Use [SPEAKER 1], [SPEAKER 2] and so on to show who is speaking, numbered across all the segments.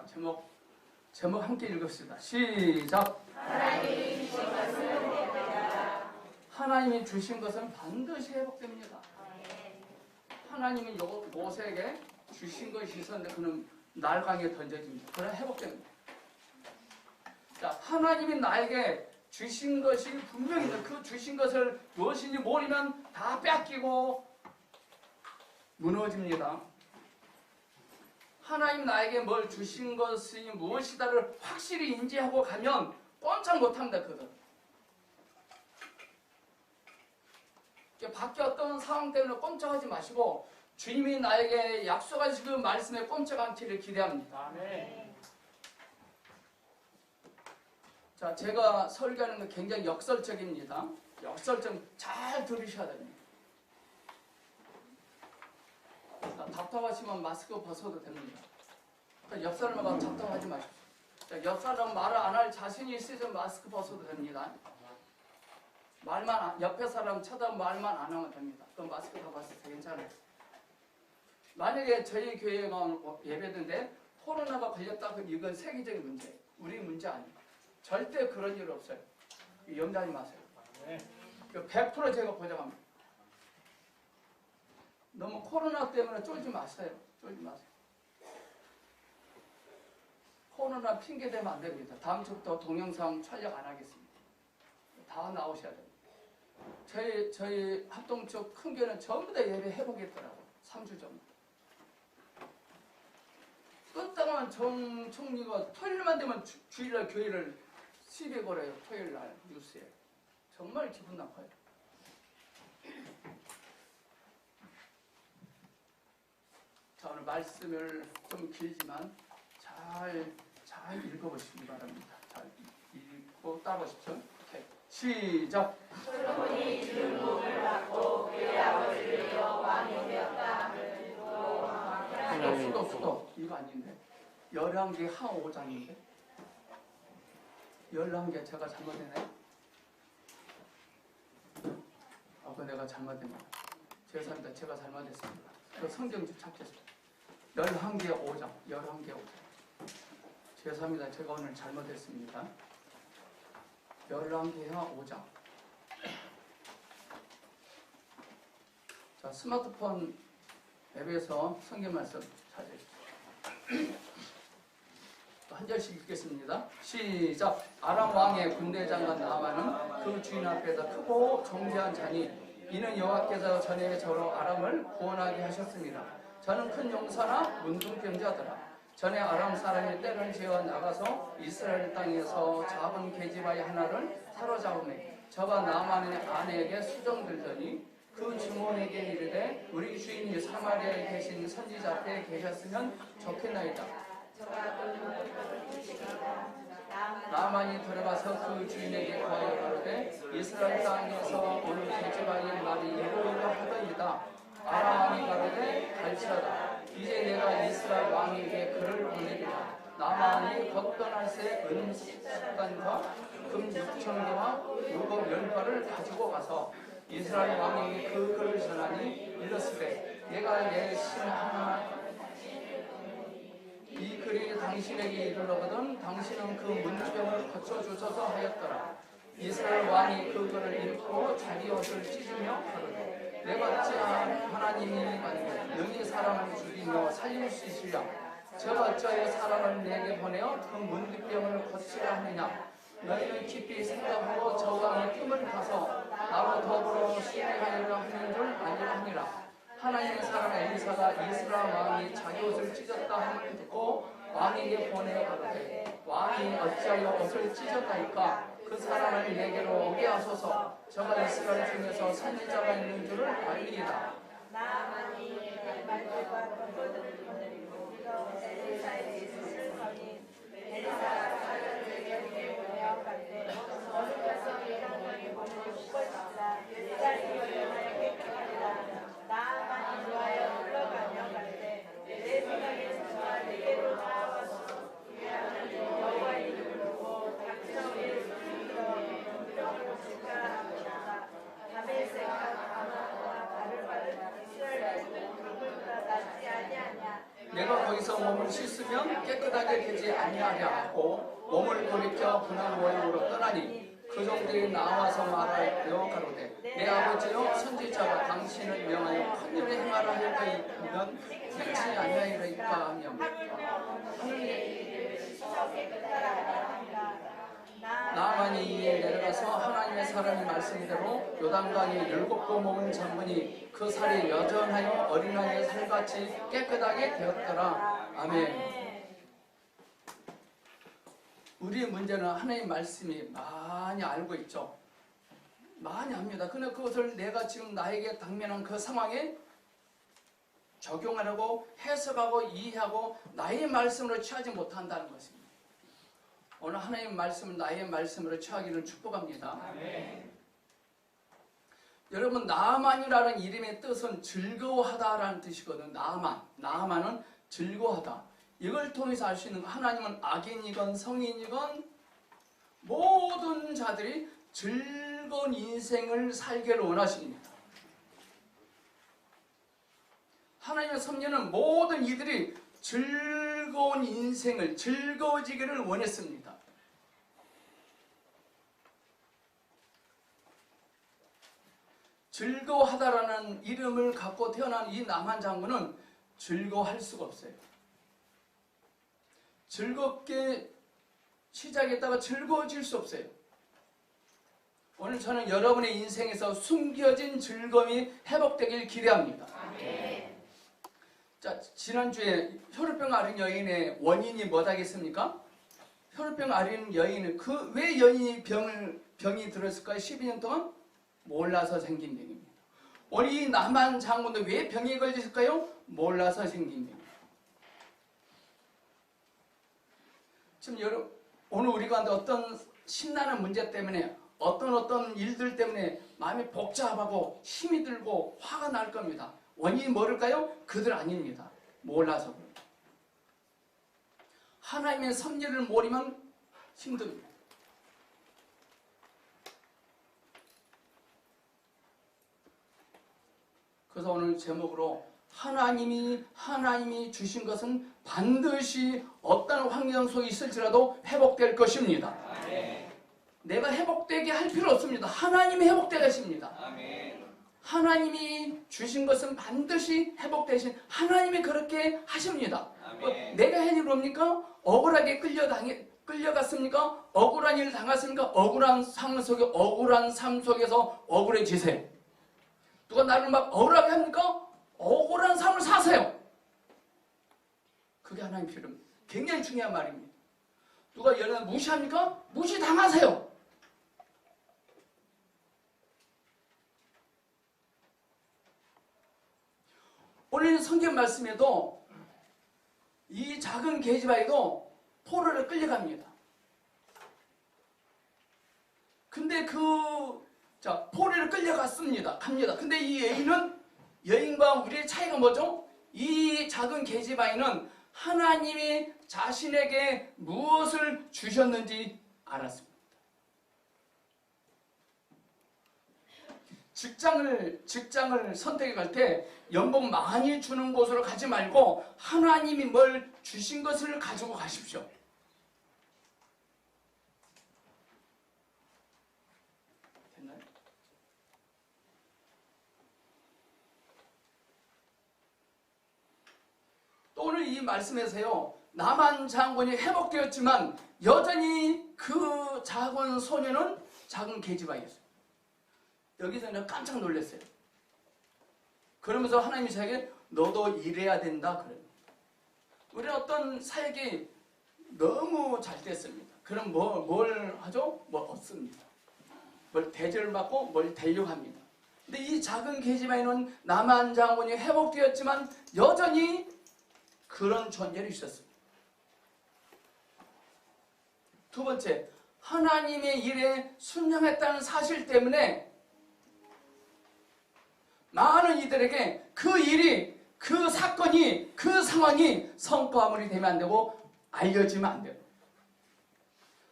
[SPEAKER 1] 자, 제목 함께 읽읍시다. 시작. 하나님이 주신 것은 반드시 회복됩니다. 하나님은 모세에게 주신 것이 있었는데 그는 날강에 던져집니다. 그래 회복됩니다. 자, 하나님이 나에게 주신 것이 분명히 그 주신 것을 무엇인지 모르면 다 뺏기고 무너집니다. 하나님 나에게 뭘 주신 것이 무엇이다를 확실히 인지하고 가면 꼼짝 못합니다. 그들. 밖에 어떤 상황 때문에 꼼짝하지 마시고 주님이 나에게 약속하신 그 말씀에 꼼짝 않기를 기대합니다. 아멘. 자, 제가 설교하는 건 굉장히 역설적입니다. 역설적 잘 들으셔야 됩니다. 자, 답답하시면 마스크 벗어도 됩니다. 그러니까 옆 사람하고 답답하지 마십시오. 자, 옆 사람 말을 안 할 자신이 있으면 마스크 벗어도 됩니다. 옆에 사람 쳐다보면 말만 안 하면 됩니다. 그럼 마스크 다 벗어도 괜찮아요. 만약에 저희 교회가 예배드는데 코로나가 걸렸다 그럼 이건 세계적인 문제예요. 우리 문제 아니에요. 절대 그런 일 없어요. 염려하지 마세요. 100% 제가 보장합니다. 너무 코로나 때문에 쫄지 마세요. 쫄지 마세요. 코로나 핑계 대면 안 됩니다. 다음 주부터 동영상 촬영 안 하겠습니다. 다 나오셔야 됩니다. 저희 합동 쪽 큰 교회는 전부 다 예배 해보겠더라고요. 3주 전부터. 끝당한 총리가 토요일만 되면 주일날 교회를 시비에 걸어요. 토요일날 뉴스에. 정말 기분 나빠요. 자, 오늘 말씀을 좀 길지만 잘 읽어보시기 바랍니다. 잘 읽고 따라오십시오. 오케이. 시작! 솔로몬이 주 복을 받고 그의 아버지를 이어 왕이 되었다. 수도 이거 아닌데? 열왕기 하 5장인데? 열왕기 제가 잘못했나요? 그거 내가 잘못했나? 죄송합니다. 제가 잘못했습니다. 그 성경 좀 찾겠습니다. 열왕기 5장. 죄송합니다. 제가 오늘 잘못했습니다. 열왕기하 5장. 자, 스마트폰 앱에서 성경 말씀 찾으십시오. 한 절씩 읽겠습니다. 시작! 아람 왕의 군대 장관 나아만은 그 주인 앞에서 크고 정죄한 자니 이는 여호와께서 전에 저로 아람을 구원하게 하셨습니다. 저는 큰 용사나 문둥병자더라. 전에 아람 사람이 때를 지어 나가서 이스라엘 땅에서 작은 계집아이 하나를 사로잡으매 저가 나아만의 아내에게 수정들더니 그 주모에게 이르되 우리 주인이 사마리아에 계신 선지자 앞에 계셨으면 좋겠나이다. 나아만이 들어가서 그 주인에게 구하여 가로되 이스라엘 땅에서 오늘 계집아이의 말이 이러이러 하더이다. 아람 왕이 가로되 갈지어다. 이제 내가 이스라엘 왕에게 글을 보내리라. 나아만이 걷던 새 은 10단과 금 6,000개와 유법 10발을 가지고 가서 이스라엘 왕에게 그 글을 전하니 이르시되 내가 내 신 하나 이 글이 당신에게 이르러거든 당신은 그 문병을 거쳐주소서 하였더라. 이스라엘 왕이 그 글을 읽고 자기 옷을 찢으며 가로되 내가 어찌하면 하나님이 능히 사람을 죽이며 살릴 수 있으랴. 저 어찌하여 사람을 내게 보내어 그 문병을 거치라 하느냐. 너희는 깊이 생각하고 저 왕의 틈을 가서 나로 더불어 수행하려고 하는 줄 아니라 하니라. 하나님의 사람 엘리사가 이스라엘 왕이 자기 옷을 찢었다 함을 듣고 왕에게 보내어 가로되 왕이 어찌하여 옷을 찢었나이까. 그 사람을 내게로 오게 하소서. 저가 이스라엘 중에서 선지자가 있는 줄을 알리이다.
[SPEAKER 2] 나아만이 말들과 덕거들을 거느리고 엘리사에게 있을 터니 엘리사가 사람들에게 보내어 갈때 어느 백성이 형령이 보고 싶어지라 옛날이 여호와의 깨끗하리라. 나아만이 좋아하여 흘러가며 갈때 내 생각에 저와 내게로 나아와서 왜냐하면 여호와의 이름을 보고 닥치는 일을 이름으로 질까하노라. 다메섹과 아마와 바르바를 이스라엘
[SPEAKER 1] 거기서 몸을 씻으면 깨끗하게 되지 아니하랴 하고 몸을 돌이켜 분한 모양으로 떠나니 그 종들이 나와서 말하여 가로되 내 아버지여 선지자가 당신을 명하여 큰 일을 행하라 하였더이면 행치 아니하리이까 하며 나만이 이에 내려가서 하나님의 사람이 말씀대로 요단강에 7번 먹은 장군이 그 살이 여전하여 어린아이의 살같이 깨끗하게 되었더라. 아멘. 우리의 문제는 하나님의 말씀이 많이 알고 있죠. 많이 압니다. 그런데 그것을 내가 지금 나에게 당면한 그 상황에 적용하려고 해석하고 이해하고 나의 말씀으로 취하지 못한다는 것입니다. 오늘 하나님의 말씀을 나의 말씀으로 취하기를 축복합니다. 아멘. 여러분, 나아만이라는 이름의 뜻은 즐거워하다라는 뜻이거든요. 나아만은 즐거워하다. 이걸 통해서 알 수 있는 거, 하나님은 악인이건 성인이건 모든 자들이 즐거운 인생을 살기를 원하십니다. 하나님의 섭리는 모든 이들이 즐거운 인생을 즐거워지기를 원했습니다. 즐거워하다라는 이름을 갖고 태어난 이 남한 장군은 즐거워할 수가 없어요. 즐겁게 시작했다가 즐거워질 수 없어요. 오늘 저는 여러분의 인생에서 숨겨진 즐거움이 회복되길 기대합니다. 아멘. 자, 지난주에 혈우병 앓은 여인의 원인이 뭐다겠습니까? 혈우병 앓은 여인은 왜 여인이 병이 들었을까요? 12년 동안 몰라서 생긴 병입니다. 오늘 이 남한 장군도 왜 병에 걸렸을까요? 몰라서 생긴 병입니다. 지금 여러분, 오늘 우리가 어떤 신나는 문제 때문에 어떤 일들 때문에 마음이 복잡하고 힘이 들고 화가 날 겁니다. 원인이 뭐일까요? 그들 아닙니다. 몰라서. 하나님의 섭리를 모르면 힘듭니다. 그래서 오늘 제목으로 하나님이 주신 것은 반드시 어떤 환경 속에 있을지라도 회복될 것입니다. 아멘. 내가 회복되게 할 필요 없습니다. 하나님이 회복되게 하십니다. 아멘. 하나님이 주신 것은 반드시 회복되신 하나님이 그렇게 하십니다. 내가 한 일이 뭡니까? 억울하게 끌려갔습니까? 억울한 일을 당했습니까? 억울한 상황 속에 억울한 삶 속에서 억울해지세요. 누가 나를 막 억울하게 합니까? 억울한 삶을 사세요. 그게 하나님 필요합니다. 굉장히 중요한 말입니다. 누가 여러분 무시합니까? 무시당하세요. 오늘 성경 말씀에도 이 작은 계집아이도 포로를 끌려갑니다. 근데 포로를 끌려갔습니다. 갑니다. 근데 이 여인과 우리의 차이가 뭐죠? 이 작은 계집아이는 하나님이 자신에게 무엇을 주셨는지 알았습니다. 직장을 선택해 갈 때 연봉 많이 주는 곳으로 가지 말고 하나님이 뭘 주신 것을 가지고 가십시오. 됐나요? 또 오늘 이 말씀에서요, 남한 장군이 회복되었지만 여전히 그 작은 소녀는 작은 계집아이였어요. 여기서 내가 깜짝 놀랐어요. 그러면서 하나님이 저에게 너도 일해야 된다 그래요. 우리는 어떤 사역이 너무 잘 됐습니다. 그럼 뭘 하죠? 뭐 없습니다. 뭘 대접을 받고 뭘 되려고 합니다. 근데 이 작은 계집아이는 남한 장군이 회복되었지만 여전히 그런 존재로 있었습니다. 두 번째, 하나님의 일에 순종했다는 사실 때문에 많은 이들에게 그 일이, 그 사건이, 그 상황이 성과물이 되면 안 되고 알려지면 안 돼요.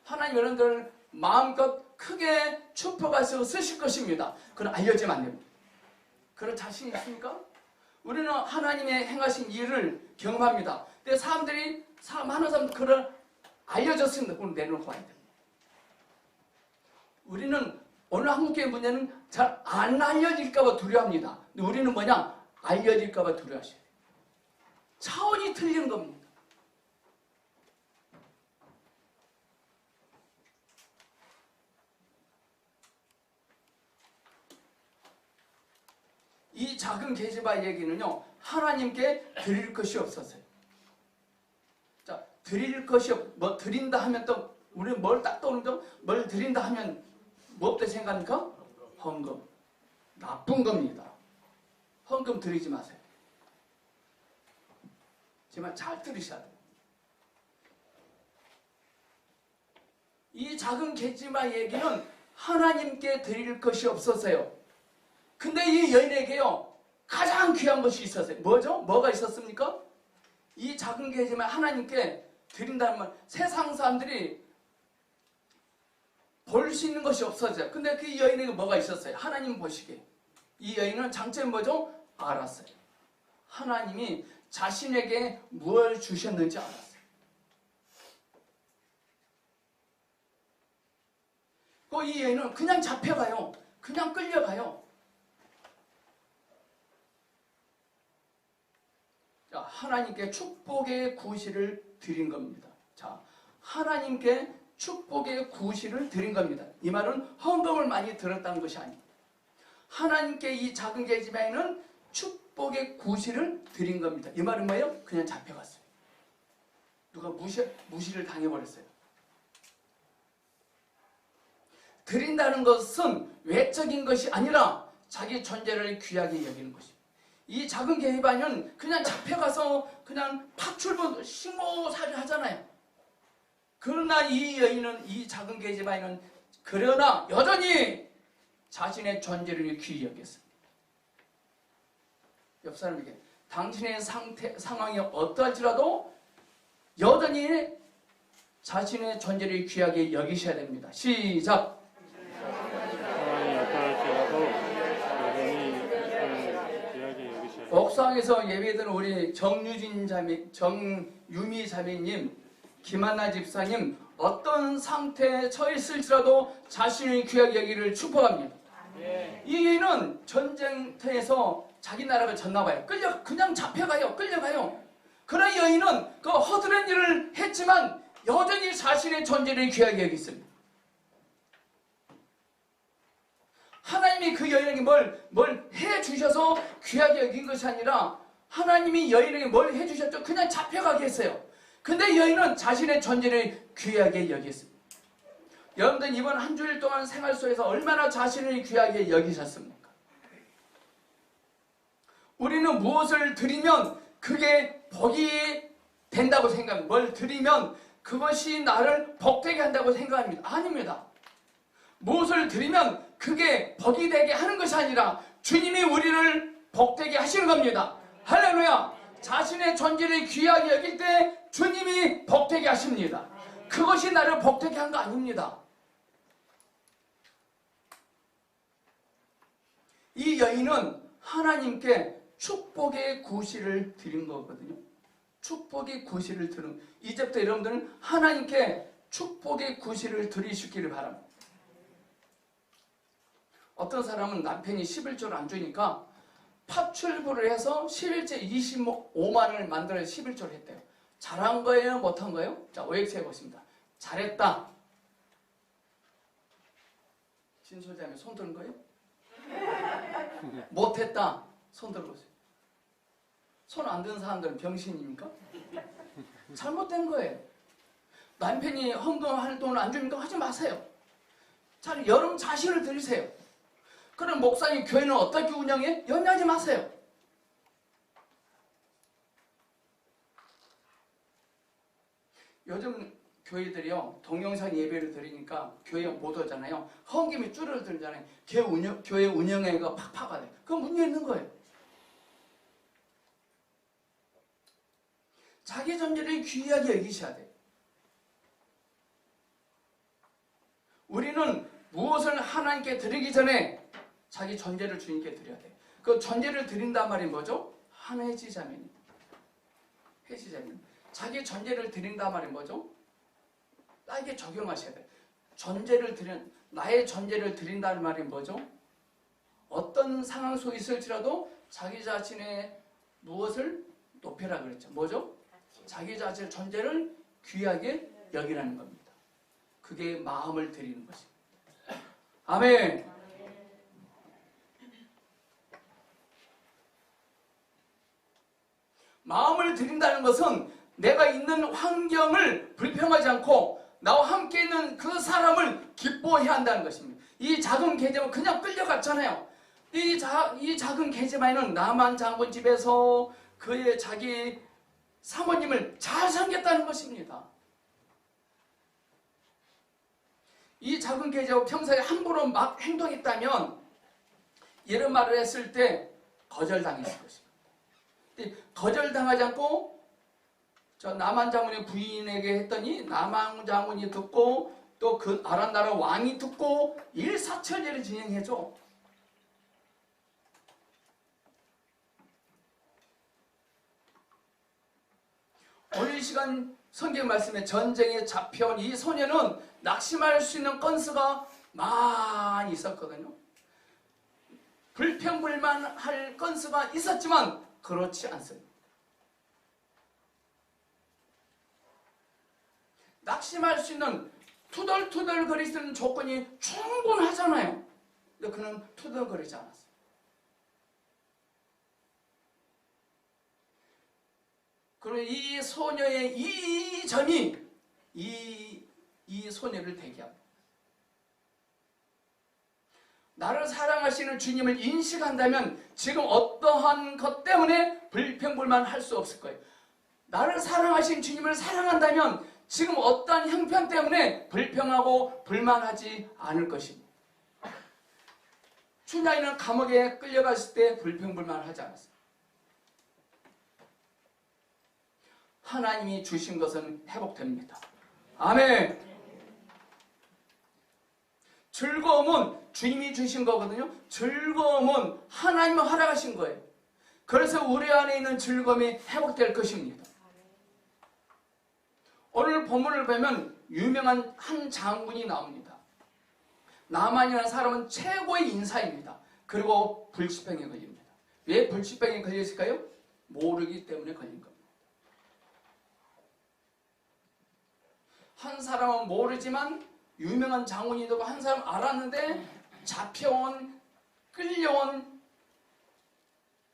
[SPEAKER 1] 하나님 여러분들 마음껏 크게 축복하셔서 쓰실 것입니다. 그건 알려지면 안 됩니다. 그런 자신 있습니까? 우리는 하나님의 행하신 일을 경험합니다. 근데 사람들이 많은 사람들 그걸 알려졌습니다. 그걸 내놓고 와야 됩니다. 우리는 오늘 한국교회 문제는 잘 안 알려질까봐 두려워합니다. 근데 우리는 뭐냐? 알려질까봐 두려워하셔야 돼요. 차원이 틀린 겁니다. 이 작은 계집아의 얘기는요, 하나님께 드릴 것이 없었어요. 자, 드릴 것이 뭐 드린다 하면 또 우리는 뭘 딱 떠오르죠? 뭘 드린다 하면 뭐부터 생각합니까? 헌금. 나쁜 겁니다. 헌금 드리지 마세요. 정말 잘 들으셔야 돼요. 이 작은 계집아 얘기는 하나님께 드릴 것이 없었어요. 근데 이 여인에게요, 가장 귀한 것이 있었어요. 뭐죠? 뭐가 있었습니까? 이 작은 계집아 하나님께 드린다는 말, 세상 사람들이 볼 수 있는 것이 없어져요. 근데 그 여인에게 뭐가 있었어요? 하나님 보시기에. 이 여인은 장점이 뭐죠? 알았어요. 하나님이 자신에게 무엇을 주셨는지 알았어요. 이 여인은 그냥 잡혀가요. 그냥 끌려가요. 자, 하나님께 축복의 구실을 드린 겁니다. 자, 하나님께 축복의 구실을 드린 겁니다. 이 말은 헌금을 많이 들었다는 것이 아닙니다. 하나님께 이 작은 계집아에는 축복의 구실을 드린 겁니다. 이 말은 뭐예요? 그냥 잡혀갔어요. 누가 무시를 당해버렸어요. 드린다는 것은 외적인 것이 아니라 자기 존재를 귀하게 여기는 것입니다. 이 작은 계집아는 그냥 잡혀가서 그냥 파출부 식모살이 하잖아요. 그러나 이 여인은, 이 작은 계집아는 그러나 여전히 자신의 존재를 귀히 여겼습니다. 옆 사람에게 당신의 상황이 어떠할지라도 여전히 자신의 존재를 귀하게 여기셔야 됩니다. 시작!
[SPEAKER 3] 상황이 어떠할지라도 여전히 귀하게 여기셔야 됩니다.
[SPEAKER 1] 옥상에서 예배드는 우리 정유미 자매님, 김한나 집사님, 어떤 상태에 처했을지라도 자신의 귀하게 여기를 축복합니다. 이 여인은 전쟁터에서 자기 나라가 졌나봐요. 그냥 잡혀가요. 끌려가요. 그러나 여인은 그 허드렛 일을 했지만 여전히 자신의 존재를 귀하게 여겼습니다. 하나님이 그 여인에게 뭘 해주셔서 귀하게 여긴 것이 아니라 하나님이 여인에게 뭘 해주셨죠? 그냥 잡혀가게 했어요. 근데 여인은 자신의 존재를 귀하게 여겼습니다. 여러분들 이번 한 주일 동안 생활 속에서 얼마나 자신을 귀하게 여기셨습니까? 우리는 무엇을 드리면 그게 복이 된다고 생각합니다. 뭘 드리면 그것이 나를 복되게 한다고 생각합니다. 아닙니다. 무엇을 드리면 그게 복이 되게 하는 것이 아니라 주님이 우리를 복되게 하시는 겁니다. 할렐루야! 자신의 존재를 귀하게 여길 때 주님이 복되게 하십니다. 그것이 나를 복되게 한 거 아닙니다. 이 여인은 하나님께 축복의 구실을 드린 거거든요. 축복의 구실을 드린, 이제부터 여러분들은 하나님께 축복의 구실을 드리시기를 바랍니다. 어떤 사람은 남편이 11조를 안 주니까 파출부를 해서 11조 25만 원을 만들어서 11조를 했대요. 잘한 거예요? 못한 거예요? 자, OX 해보겠습니다. 잘했다. 진솔자매 손 드는 거예요? 못했다. 손 들어보세요. 손 안 드는 사람들은 병신입니까? 잘못된 거예요. 남편이 헌금할 돈을 안 주니까 하지 마세요. 차라리 여러분 자신을 드리세요. 그럼 목사님 교회는 어떻게 운영해? 연연하지 마세요. 요즘 교회들이요, 동영상 예배를 드리니까 교회 못 오잖아요. 헌금이 줄어들잖아요. 교회 운영회가 팍팍하네. 그건 문제 있는 거예요. 자기 존재를 귀하게 여기셔야 돼요. 우리는 무엇을 하나님께 드리기 전에 자기 존재를 주님께 드려야 돼요. 그 존재를 드린단 말이 뭐죠? 한해지 자매님. 해지 자매님. 자기 전제를 드린단 말이 뭐죠? 나에게 적용하셔야 돼. 나의 전제를 드린다는 말이 뭐죠? 어떤 상황 속에 있을지라도 자기 자신의 무엇을 높여라 그랬죠. 뭐죠? 자기 자신의 존재를 귀하게 여기라는 겁니다. 그게 마음을 드리는 것입니다. 아멘. 마음을 드린다는 것은 내가 있는 환경을 불평하지 않고 나와 함께 있는 그 사람을 기뻐해야 한다는 것입니다. 이 작은 계집은 그냥 끌려갔잖아요. 이 작은 계집아이는 나만 장군 집에서 그의 자기 사모님을 잘 섬겼다는 것입니다. 이 작은 계집은 평소에 함부로 막 행동했다면 이런 말을 했을 때 거절당했을 것입니다. 거절당하지 않고 저 나만 장군의 부인에게 했더니 나만 장군이 듣고 또 그 아람 나라 왕이 듣고 일사천리를 진행해줘. 오늘 이 시간 성경 말씀에 전쟁에 잡혀온 이 소녀는 낙심할 수 있는 건수가 많이 있었거든요. 불평불만할 건수가 있었지만 그렇지 않습니다. 낙심할 수 있는 투덜투덜거릴 수 있는 조건이 충분하잖아요. 근데 그는 투덜거리지 않았어요. 그리고 이 소녀의 이 점이 이 소녀를 대기합니다. 나를 사랑하시는 주님을 인식한다면 지금 어떠한 것 때문에 불평불만 할 수 없을 거예요. 나를 사랑하신 주님을 사랑한다면 지금 어떠한 형편 때문에 불평하고 불만하지 않을 것입니다. 춘향이는 감옥에 끌려갔을 때 불평불만하지 않았어요. 하나님이 주신 것은 회복됩니다. 아멘. 즐거움은 주님이 주신 거거든요. 즐거움은 하나님이 허락하신 거예요. 그래서 우리 안에 있는 즐거움이 회복될 것입니다. 오늘 본문을 보면 유명한 한 장군이 나옵니다. 나만이라는 사람은 최고의 인사입니다. 그리고 불치병에 걸립니다. 왜 불치병에 걸렸을까요? 모르기 때문에 걸린 겁니다. 한 사람은 모르지만 유명한 장군이라고 한 사람 알았는데 잡혀온 끌려온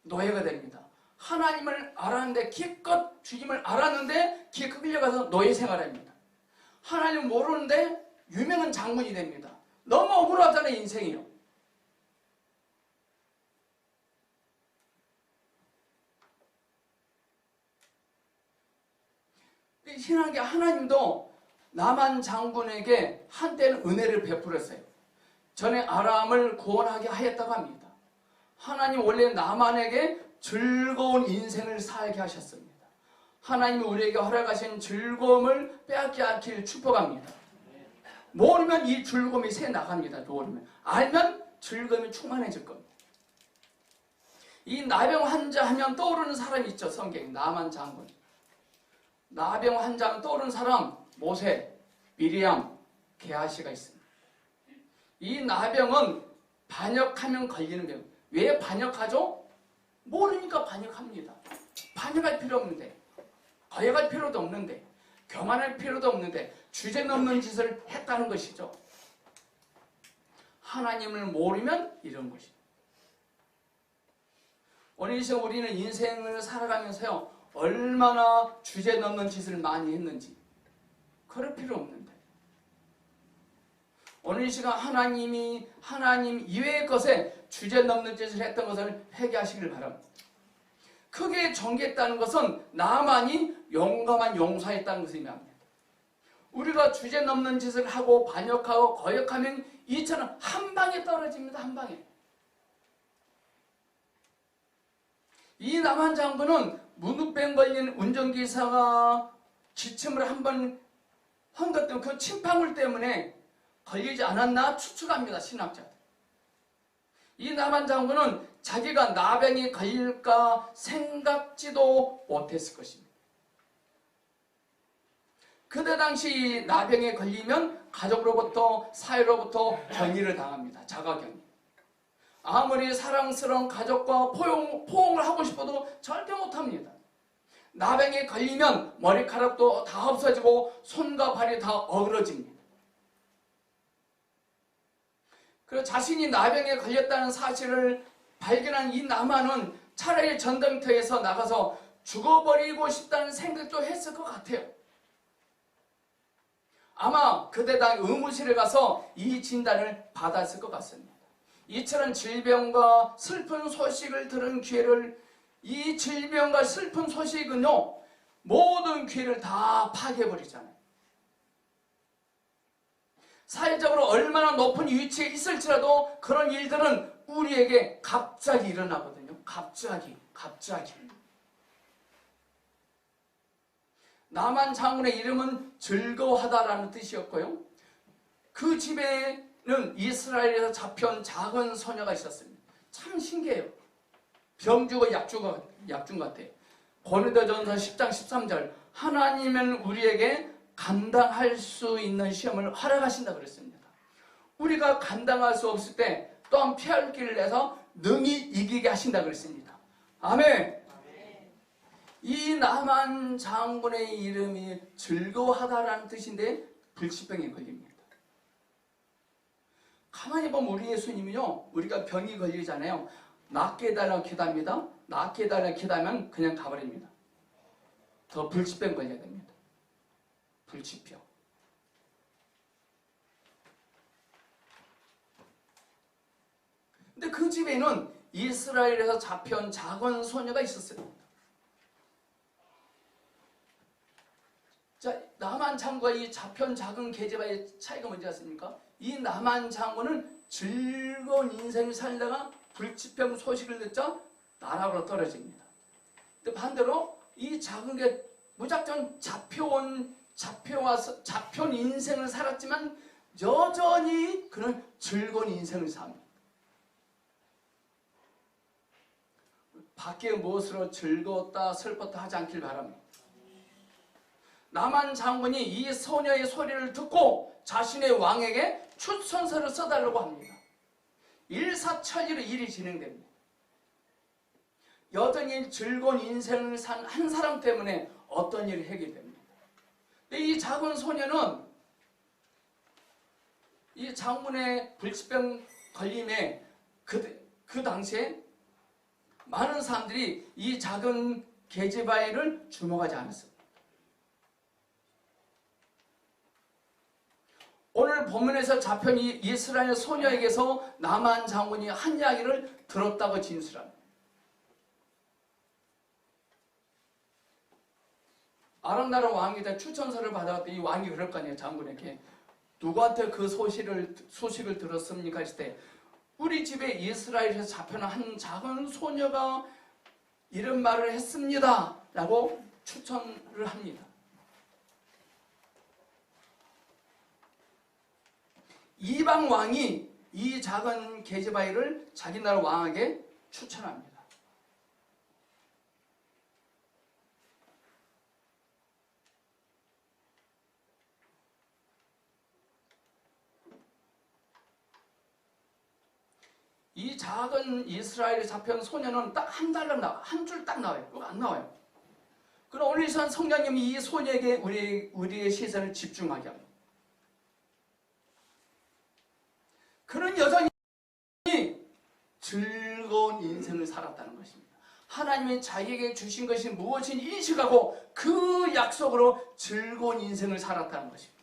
[SPEAKER 1] 노예가 됩니다. 하나님을 알았는데 기껏 주님을 알았는데 기껏 끌려가서 노예 생활합니다. 하나님을 모르는데 유명한 장군이 됩니다. 너무 억울하잖아요. 인생이요. 신기한 게 하나님도 나만 장군에게 한때는 은혜를 베풀었어요. 전에 아람을 구원하게 하였다고 합니다. 하나님 원래 나만에게 즐거운 인생을 살게 하셨습니다. 하나님이 우리에게 허락하신 즐거움을 빼앗지 않기를 축복합니다. 모르면 이 즐거움이 새 나갑니다. 모르면. 알면 즐거움이 충만해질 겁니다. 이 나병 환자 하면 떠오르는 사람이 있죠. 성경에 나만 장군. 나병 환자 하면 떠오르는 사람 모세, 미리암, 게하시가 있습니다. 이 나병은 반역하면 걸리는 병. 왜 반역하죠? 모르니까 반역합니다. 반역할 필요 없는데, 거역할 필요도 없는데, 교만할 필요도 없는데 주제 넘는 짓을 했다는 것이죠. 하나님을 모르면 이런 것입니다. 오늘 이 시간 우리는 인생을 살아가면서요 얼마나 주제 넘는 짓을 많이 했는지 그럴 필요 없는데 오늘 이 시간 하나님 이외의 것에 주제 넘는 짓을 했던 것을 회개하시길 바랍니다. 크게 정죄했다는 것은 나만이 용감한 용사였다는 것을 의미합니다. 우리가 주제 넘는 짓을 하고 반역하고 거역하면 이처럼 한 방에 떨어집니다. 한 방에. 이 남한 장군은 문우병 걸린 운전기사가 기침을 한번 한 것 때문에 그 침방울 때문에 걸리지 않았나 추측합니다. 신학자들. 이 남한 장군은 자기가 나병이 걸릴까 생각지도 못했을 것입니다. 그때 당시 나병에 걸리면 가족으로부터 사회로부터 격리를 당합니다. 자가격리. 아무리 사랑스러운 가족과 포옹을 하고 싶어도 절대 못합니다. 나병에 걸리면 머리카락도 다 없어지고 손과 발이 다 어그러집니다. 그리고 자신이 나병에 걸렸다는 사실을 발견한 이 나만은 차라리 전쟁터에서 나가서 죽어버리고 싶다는 생각도 했을 것 같아요. 아마 그때 당 의무실에 가서 이 진단을 받았을 것 같습니다. 이처럼 질병과 슬픈 소식을 들은 기회를, 이 질병과 슬픈 소식은요, 모든 기회를 다 파괴해버리잖아요. 사회적으로 얼마나 높은 위치에 있을지라도 그런 일들은 우리에게 갑자기 일어나거든요. 갑자기. 나만 장군의 이름은 즐거워하다라는 뜻이었고요. 그 집에는 이스라엘에서 잡혀온 작은 소녀가 있었습니다. 참 신기해요. 병주고 약중 같아요. 고린도전서 10장 13절 하나님은 우리에게 감당할 수 있는 시험을 허락하신다 그랬습니다. 우리가 감당할 수 없을 때 또한 피할 길을 내서 능히 이기게 하신다 그랬습니다. 아멘. 이 나만 장군의 이름이 즐거워하다라는 뜻인데 불치병에 걸립니다. 가만히 보면 우리 예수님은요, 우리가 병이 걸리잖아요. 낫게 해달라고 기도합니다. 낫게 해달라고 기도하면 그냥 가버립니다. 더 불치병 걸려야 됩니다. 불치병. 근데 그 집에는 이스라엘에서 잡혀온 작은 소녀가 있었어요. 자, 나만 장군과 이 잡혀온 작은 계집아의 차이가 뭔지 아십니까? 이 나만 장군은 즐거운 인생을 살다가 불치병 소식을 듣자 나락으로 떨어집니다. 근데 반대로 이 작은 게 무작정 잡혀온 인생을 살았지만 여전히 그는 즐거운 인생을 삽니다. 밖에 무엇으로 즐거웠다 슬펐다 하지 않길 바랍니다. 나만 장군이 이 소녀의 소리를 듣고 자신의 왕에게 추천서를 써달라고 합니다. 일사천리로 일이 진행됩니다. 여전히 즐거운 인생을 산 한 사람 때문에 어떤 일이 해결됩니다. 근데 이 작은 소녀는 이 장군의 불치병 걸림에 그 당시에 많은 사람들이 이 작은 게제바엘을 주목하지 않았습니다. 오늘 본문에서 잡혀온 이 이스라엘 소녀에게서 나만 장군이 한 이야기를 들었다고 진술합니다. 아람나라 왕에게 추천서를 받아왔더니 이 왕이 그럴 거 아니에요. 장군에게. 누구한테 그 소식을 들었습니까? 했을 때 우리 집에 이스라엘에서 잡혀온 한 작은 소녀가 이런 말을 했습니다. 라고 추천을 합니다. 이방 왕이 이 작은 게제바엘을 자기 나라 왕에게 추천합니다. 이 작은 이스라엘에 잡혀온 소녀는 딱 한 달락 나와, 한 줄 딱 나와요. 그거 안 나와요. 그럼 오늘 이 성령님이 이 소녀에게 우리의 시선을 집중하게 합니다. 그는 여전히 즐거운 인생을 살았다는 것입니다. 하나님이 자기에게 주신 것이 무엇인지 인식하고 그 약속으로 즐거운 인생을 살았다는 것입니다.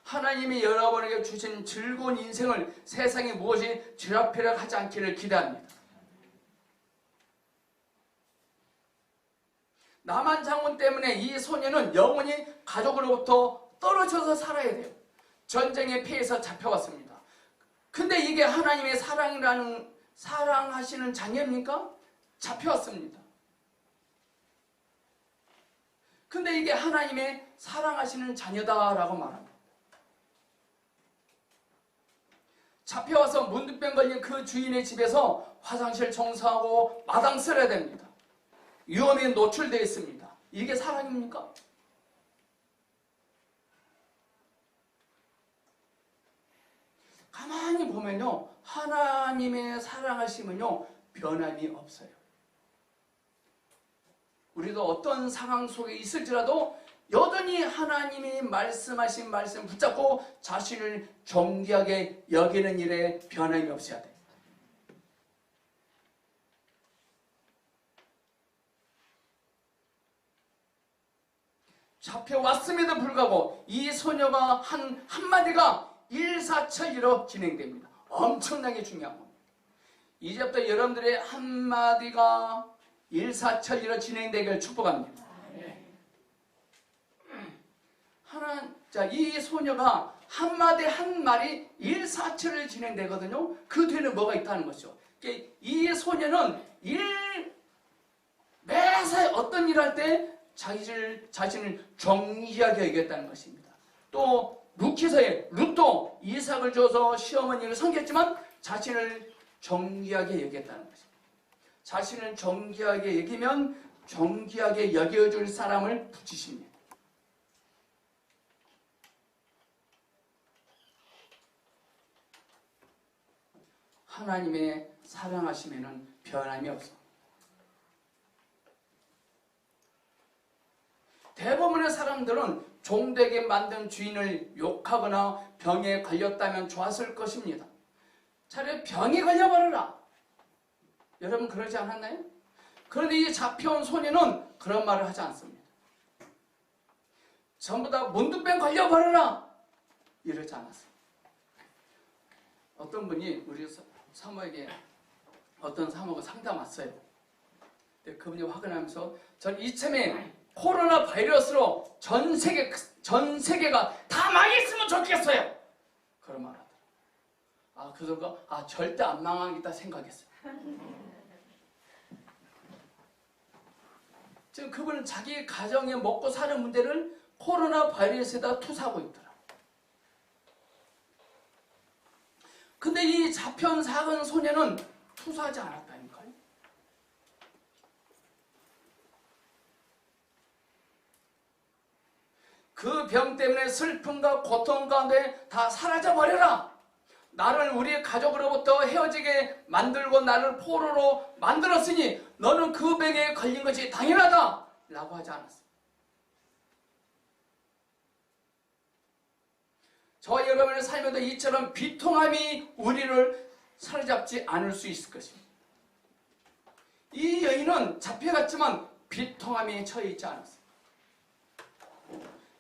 [SPEAKER 1] 하나님이 여러분에게 주신 즐거운 인생을 세상에 무엇이 쥐락펴락하지 않기를 기대합니다. 나만 장군 때문에 이 소녀는 영원히 가족으로부터 떨어져서 살아야 돼요. 전쟁의 피해서 잡혀왔습니다. 근데 이게 하나님의 사랑하시는 자녀입니까? 잡혀왔습니다. 근데 이게 하나님의 사랑하시는 자녀다라고 말합니다. 잡혀와서 문둥병 걸린 그 주인의 집에서 화장실 청소하고 마당 쓸어야 됩니다. 위험에 노출되어 있습니다. 이게 사랑입니까? 가만히 보면요, 하나님의 사랑하심은요 변함이 없어요. 우리도 어떤 상황 속에 있을지라도 여전히 하나님이 말씀하신 말씀 붙잡고 자신을 존귀하게 여기는 일에 변함이 없어야 돼요. 잡혀왔음에도 불구하고 이 소녀가 한 한마디가 일사천리로 진행됩니다. 엄청나게 중요한 겁니다. 이제부터 여러분들의 한마디가 일사천리로 진행되기를 축복합니다. 이 소녀가 한마디 한 말이 일사천리로 진행되거든요. 그 뒤에는 뭐가 있다는 것이죠. 이 소녀는 매사에 어떤 일을 할 때 자신을 정의하게 여겼다는 것입니다. 또 룻기서에 룻도 이삭을 줘서 시어머니를 섬겼지만 자신을 정의하게 여겼다는 것입니다. 자신을 정의하게 여기면 정의하게 여겨줄 사람을 붙이십니다. 하나님의 사랑하심에는 변함이 없어. 대부분의 사람들은 종되게 만든 주인을 욕하거나 병에 걸렸다면 좋았을 것입니다. 차라리 병에 걸려버려라. 여러분 그러지 않았나요? 그런데 이 잡혀온 소녀는 그런 말을 하지 않습니다. 전부 다 문둥병 걸려버려라. 이러지 않았어요. 어떤 분이 우리 사모에게 어떤 사모가 상담 왔어요. 근데 그분이 확인하면서 전 이참에 코로나 바이러스로 전 세계가 다 망했으면 좋겠어요. 그런 말 하더라고요. 그래서 절대 안 망하겠다 생각했어요. 지금 그분은 자기 가정에 먹고 사는 문제를 코로나 바이러스에다 투사하고 있더라. 근데 이 잡혀온 작은 소녀는 투사하지 않았다니까요. 그 병 때문에 슬픔과 고통 가운데 다 사라져버려라. 나를 우리 가족으로부터 헤어지게 만들고 나를 포로로 만들었으니 너는 그 병에 걸린 것이 당연하다 라고 하지 않았어요. 저와 여러분의 삶에도 이처럼 비통함이 우리를 사로잡지 않을 수 있을 것입니다. 이 여인은 잡혀갔지만 비통함에 처해 있지 않았어요.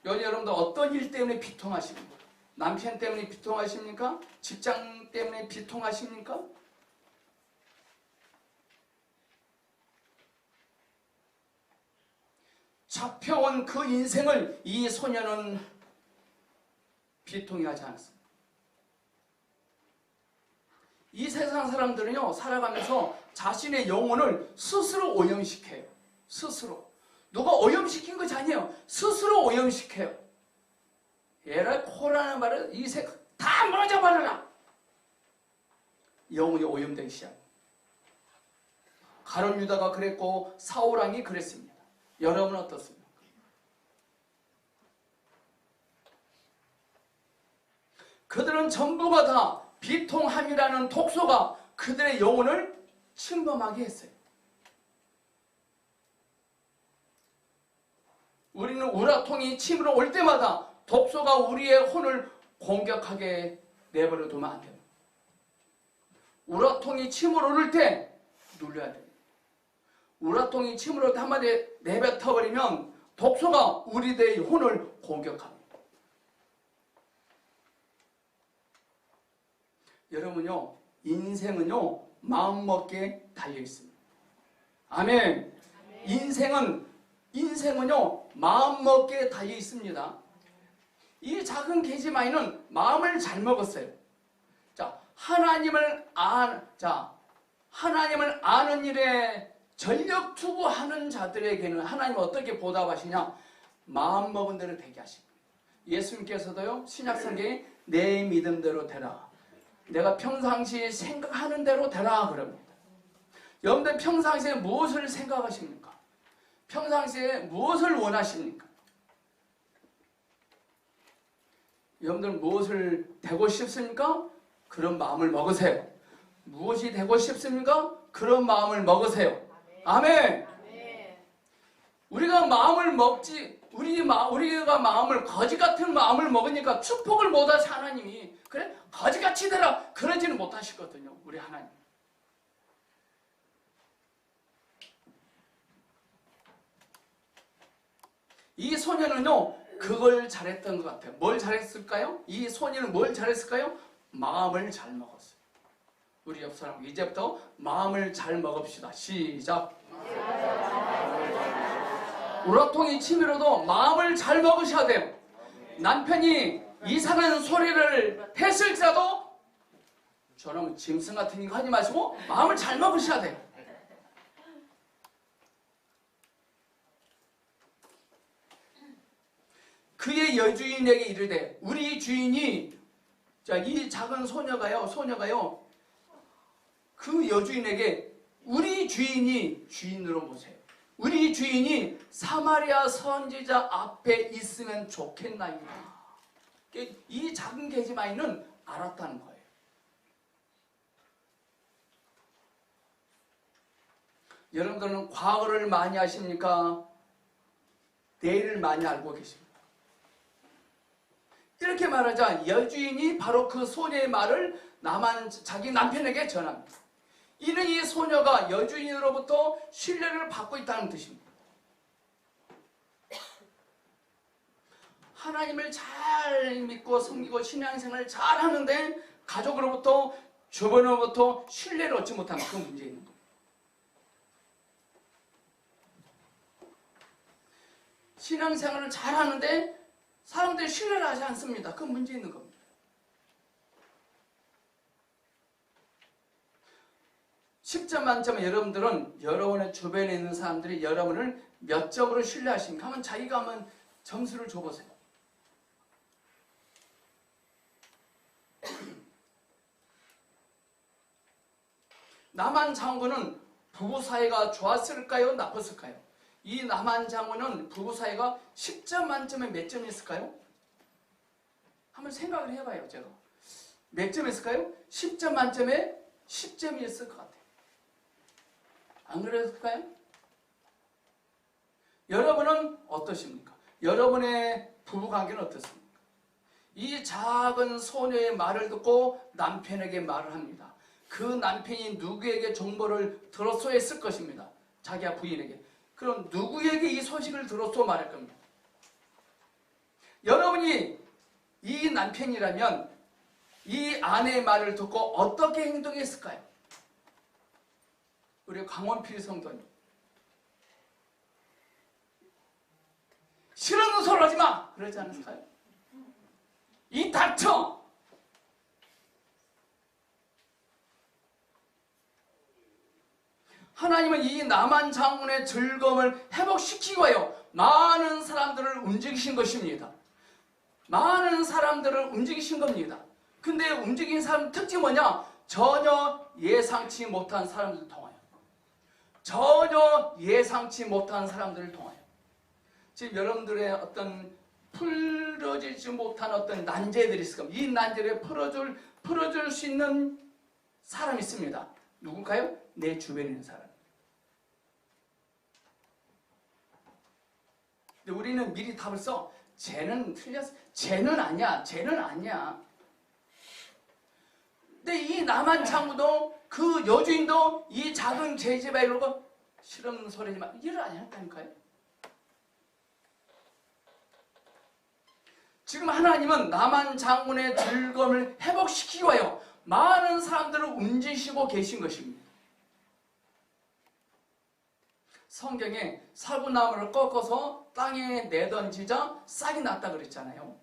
[SPEAKER 1] 여러분도 어떤 일 때문에 비통하십니까? 남편 때문에 비통하십니까? 직장 때문에 비통하십니까? 잡혀온 그 인생을 이 소녀는 비통해하지 않았습니다. 이 세상 사람들은요, 살아가면서 자신의 영혼을 스스로 오염시켜요. 스스로. 누가 오염시킨 것이 아니에요. 스스로 오염시켜요. 얘를 코라는 말을 다 무너져 버려라. 영혼이 오염되기 시작. 가룟 유다가 그랬고 사울 왕이 그랬습니다. 여러분은 어떻습니까? 그들은 전부가 다 비통함이라는 독소가 그들의 영혼을 침범하게 했어요. 우리는 우라통이 침으로 올 때마다 독소가 우리의 혼을 공격하게 내버려 두면 안 돼요. 우라통이 침으로 오를 때 눌러야 돼요. 우라통이 침으로 올 때 한마디 내뱉어버리면 독소가 우리의 혼을 공격합니다. 여러분요, 인생은요 마음먹기에 달려있습니다. 아멘. 인생은요 마음먹기에 달려있습니다. 이 작은 게시마이는 마음을 잘 먹었어요. 하나님을 아는 일에 전력 투구하는 자들에게는 하나님은 어떻게 보답하시냐? 마음 먹은 대로 되게 하십니다. 예수님께서도요 신약성경에 내 믿음대로 되라. 내가 평상시에 생각하는 대로 되라 그럽니다. 여러분들 평상시에 무엇을 생각하십니까? 평상시에 무엇을 원하십니까? 여러분들 무엇을 되고 싶습니까? 그런 마음을 먹으세요. 무엇이 되고 싶습니까? 그런 마음을 먹으세요. 아멘. 우리가 마음을 먹지, 우리가 마음을 거지 같은 마음을 먹으니까 축복을 못하시 하나님이 그래 거지같이 되라 그러지는 못하시거든요. 우리 하나님. 이 소녀는요 그걸 잘했던 것 같아요. 뭘 잘했을까요? 이 소녀는 뭘 잘했을까요? 마음을 잘 먹었어요. 우리 옆 사람 이제부터 마음을 잘 먹읍시다. 시작. 우라통이 치밀어도 마음을 잘 먹으셔야 돼요. 남편이 이상한 소리를 했을지라도 저놈은 짐승 같은 거 하지 마시고 마음을 잘 먹으셔야 돼요. 그의 여주인에게 이르되 우리 주인이 자, 이 작은 소녀가요 그 여주인에게 우리 주인이 주인으로 보세요. 우리 주인이 사마리아 선지자 앞에 있으면 좋겠나이다. 이 작은 게시마이는 알았다는 거예요. 여러분들은 과거를 많이 아십니까? 내일을 많이 알고 계십니까? 이렇게 말하자 여주인이 바로 그 소녀의 말을 자기 남편에게 전합니다. 이는 이 소녀가 여주인으로부터 신뢰를 받고 있다는 뜻입니다. 하나님을 잘 믿고 섬기고 신앙생활을 잘 하는데 가족으로부터 주변으로부터 신뢰를 얻지 못하면 그 문제 있는 겁니다. 신앙생활을 잘 하는데 사람들이 신뢰를 하지 않습니다. 그 문제 있는 겁니다. 십 점 만점에 여러분들은 여러분의 주변에 있는 사람들이 여러분을 몇 점으로 신뢰하십니까? 하면 자기가 한번 점수를 줘보세요. 나만 장군은 부부 사이가 좋았을까요? 나빴을까요? 이 나만 장군은 부부 사이가 10점 만점에 몇 점이었을까요? 한번 생각을 해봐요. 제가 몇 점이었을까요? 10점 만점에 10점이었을 것 같아요. 안 그랬을까요? 여러분은 어떠십니까? 여러분의 부부관계는 어떻습니까? 이 작은 소녀의 말을 듣고 남편에게 말을 합니다. 그 남편이 누구에게 정보를 들었어 했을 것입니다. 자기야 부인에게. 그럼 누구에게 이 소식을 들었어 말할 겁니다. 여러분이 이 남편이라면 이 아내의 말을 듣고 어떻게 행동했을까요? 우리 강원필 성도님. 싫은 소리 하지 마! 그러지 않았을까요? 이 닥쳐! 하나님은 이 나만 장군의 즐거움을 회복시키기 위하여 많은 사람들을 움직이신 것입니다. 많은 사람들을 움직이신 겁니다. 근데 움직인 사람 특징이 뭐냐? 전혀 예상치 못한 사람들 통하여. 전혀 예상치 못한 사람들을 통하여. 지금 여러분들의 어떤 풀어지지 못한 어떤 난제들이 있을 겁니다. 이 난제를 풀어줄 수 있는 사람이 있습니다. 누굴까요? 내 주변에 있는 사람. 근데 우리는 미리 답을 써. 쟤는 틀렸어. 쟤는 아니야. 쟤는 아니야. 근데 이 남한 장군도 그 여주인도 이 작은 제지바에 이러고 싫은 소리지만 일을 안 했다니까요. 지금 하나님은 남한 장군의 즐거움을 회복시키기 위하여 많은 사람들을 움직이시고 계신 것입니다. 성경에 사구나무를 꺾어서 땅에 내던지자 싹이 났다 그랬잖아요.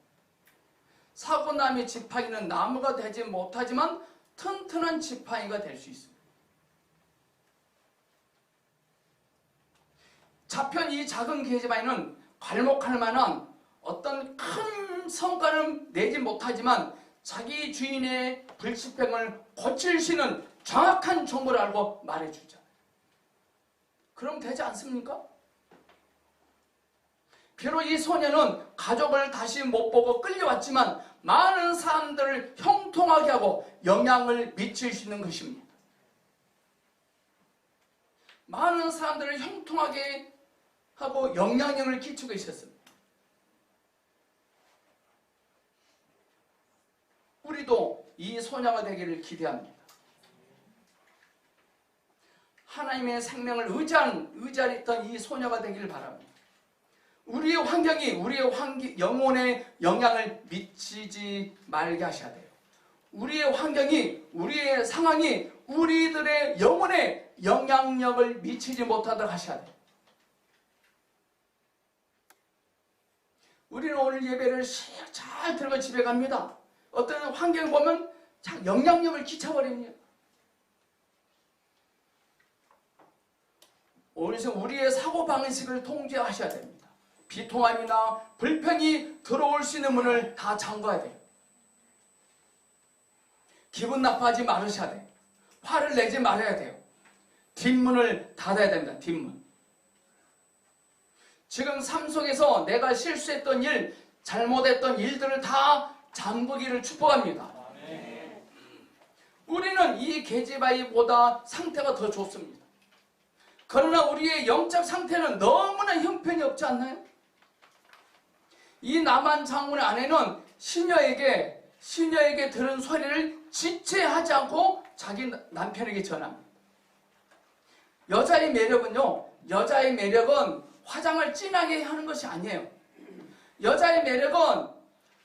[SPEAKER 1] 사구나무 지팡이는 나무가 되지 못하지만 튼튼한 지팡이가 될 수 있습니다. 잡힌 이 작은 계집아이는 괄목할 만한 어떤 큰 성과는 내지 못하지만 자기 주인의 불치병을 고칠 수 있는 정확한 정보를 알고 말해주잖아요. 그럼 되지 않습니까? 비록 이 소녀는 가족을 다시 못 보고 끌려왔지만 많은 사람들을 형통하게 하고 영향을 미칠 수 있는 것입니다. 많은 사람들을 형통하게 하고 영향력을 끼치고 있었습니다. 우리도 이 소녀가 되기를 기대합니다. 하나님의 생명을 의지했던 이 소녀가 되기를 바랍니다. 우리의 환경이 우리의 영혼에 영향을 미치지 말게 하셔야 돼요. 우리의 환경이 우리의 상황이 우리들의 영혼에 영향력을 미치지 못하도록 하셔야 돼요. 우리는 오늘 예배를 잘 들고 집에 갑니다. 어떤 환경을 보면 영향력을 끼쳐버립니다. 오늘서 우리의 사고방식을 통제하셔야 됩니다. 비통함이나 불편이 들어올 수 있는 문을 다 잠가야 돼요. 기분 나빠하지 말으셔야 돼요. 화를 내지 말아야 돼요. 뒷문을 닫아야 됩니다. 뒷문. 지금 삶 속에서 내가 실수했던 일, 잘못했던 일들을 다 잠그기를 축복합니다. 우리는 이 계집아이보다 상태가 더 좋습니다. 그러나 우리의 영적 상태는 너무나 형편이 없지 않나요? 이 나만 장군의 아내는 시녀에게 들은 소리를 지체하지 않고 자기 남편에게 전합니다. 여자의 매력은 화장을 진하게 하는 것이 아니에요. 여자의 매력은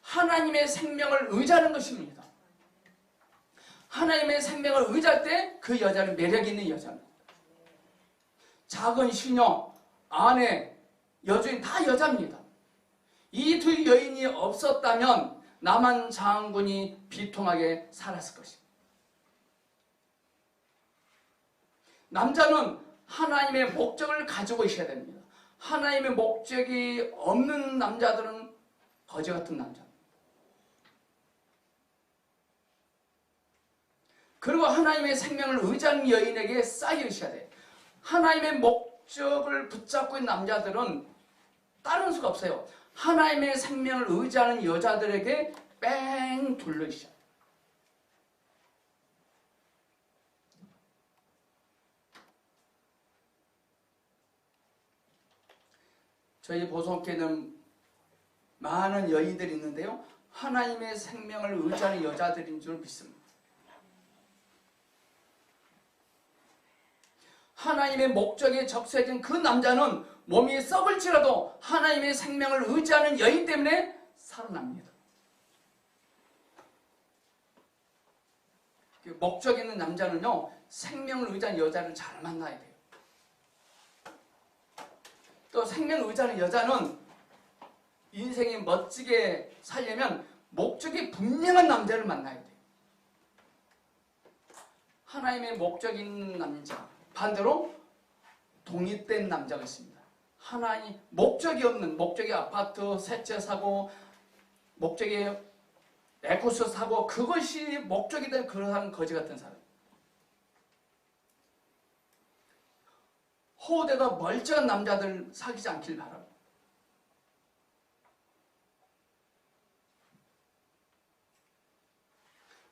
[SPEAKER 1] 하나님의 생명을 의지하는 것입니다. 하나님의 생명을 의지할 때 그 여자는 매력 있는 여자입니다. 작은 시녀, 아내, 여주인 다 여자입니다. 이 두 여인이 없었다면 나만 장군이 비통하게 살았을 것입니다. 남자는 하나님의 목적을 가지고 있어야 됩니다. 하나님의 목적이 없는 남자들은 거지 같은 남자입니다. 그리고 하나님의 생명을 의지하는 여인에게 쌓여 있어야 돼요. 하나님의 목적을 붙잡고 있는 남자들은 다른 수가 없어요. 하나님의 생명을 의지하는 여자들에게 뺑 둘러 있어요. 저희 보성교회는 많은 여인들이 있는데요. 하나님의 생명을 의지하는 여자들인 줄 믿습니다. 하나님의 목적에 적셔진 그 남자는 몸이 썩을지라도 하나님의 생명을 의지하는 여인 때문에 살아납니다. 목적 있는 남자는요, 생명을 의지하는 여자를 잘 만나야 돼요. 또 생명을 의지하는 여자는 인생이 멋지게 살려면 목적이 분명한 남자를 만나야 돼요. 하나님의 목적 있는 남자, 반대로 독립된 남자가 있습니다. 하나님 목적이 없는, 목적이 아파트 세 채 사고 목적이 에코스 사고 그것이 목적이 된 그런 사람, 거지 같은 사람. 호되가 멀쩡한 남자들 사귀지 않길 바랍니다.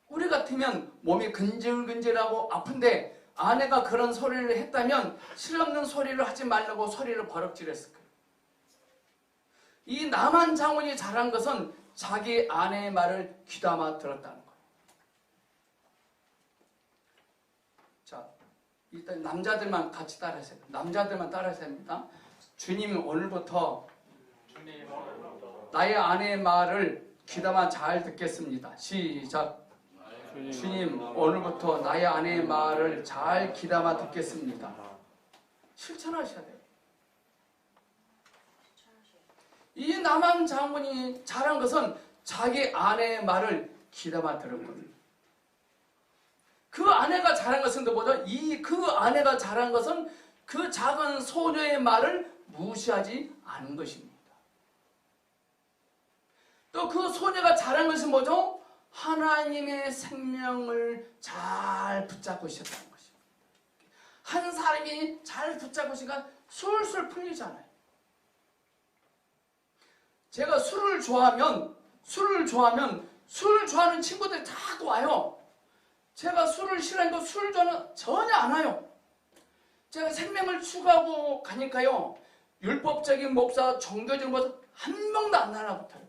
[SPEAKER 1] 우리 같으면 몸이 근질근질하고 아픈데 아내가 그런 소리를 했다면 실없는 소리를 하지 말라고 소리를 버럭질했을 거예요. 이 나만 장군이 잘한 것은 자기 아내의 말을 귀담아 들었다는 거예요. 자, 일단 남자들만 같이 따라하세요. 남자들만 따라하셔야 합니다. 주님 오늘부터 나의 아내의 말을 귀담아 잘 듣겠습니다. 시작. 주님 오늘부터 나의 아내의 말을 잘 귀담아 듣겠습니다. 실천하셔야 돼요. 이 남한 장군이 잘한 것은 자기 아내의 말을 귀담아 들었거든요. 그 아내가 잘한 것은 또 뭐죠? 그 아내가 잘한 것은 그 작은 소녀의 말을 무시하지 않은 것입니다. 또 그 소녀가 잘한 것은 뭐죠? 하나님의 생명을 잘 붙잡고 있었다는 것입니다. 한 사람이 잘 붙잡고 있으니까 술술 풀리잖아요. 제가 술을 좋아하면 술 좋아하는 친구들이 다 와요. 제가 술을 싫어하는 거 술 좋아하는 전혀 안 와요. 제가 생명을 추구하고 가니까요. 율법적인 목사, 종교적인 목사 한 명도 안 달라붙어요.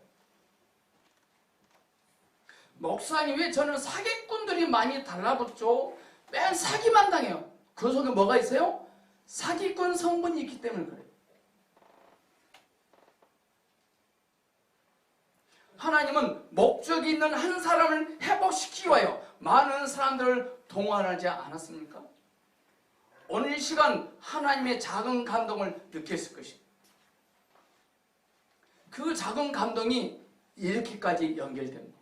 [SPEAKER 1] 목사님 왜 저는 사기꾼들이 많이 달라붙죠? 맨 사기만 당해요. 그 속에 뭐가 있어요? 사기꾼 성분이 있기 때문에 그래요. 하나님은 목적이 있는 한 사람을 회복시키기 위하여 많은 사람들을 동원하지 않았습니까? 오늘 이 시간 하나님의 작은 감동을 느꼈을 것입니다. 그 작은 감동이 이렇게까지 연결됩니다.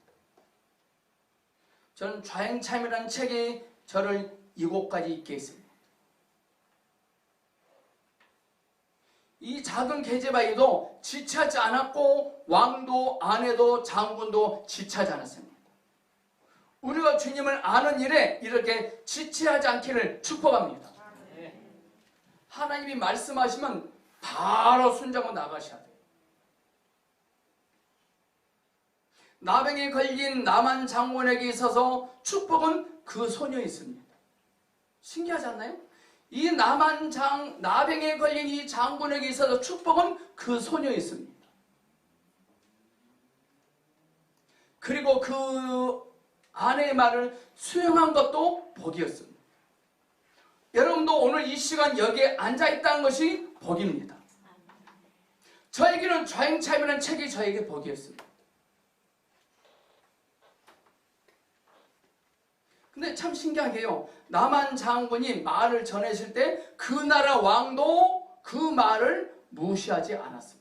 [SPEAKER 1] 저는 좌행참이라는 책이 저를 이곳까지 있게 했습니다. 이 작은 계제바위도 지체하지 않았고 왕도 아내도 장군도 지체하지 않았습니다. 우리가 주님을 아는 일에 이렇게 지체하지 않기를 축복합니다. 하나님이 말씀하시면 바로 순종하고 나가셔야 돼요. 나병에 걸린 나만 장군에게 있어서 축복은 그 소녀에 있습니다. 신기하지 않나요? 이 나병에 걸린 이 장군에게 있어서 축복은 그 소녀에 있습니다. 그리고 그 아내의 말을 수용한 것도 복이었습니다. 여러분도 오늘 이 시간 여기에 앉아있다는 것이 복입니다. 저에게는 좌행참이라는 책이 저에게 복이었습니다. 근데 참 신기한 게요. 나만 장군이 말을 전했을 때 그 나라 왕도 그 말을 무시하지 않았습니다.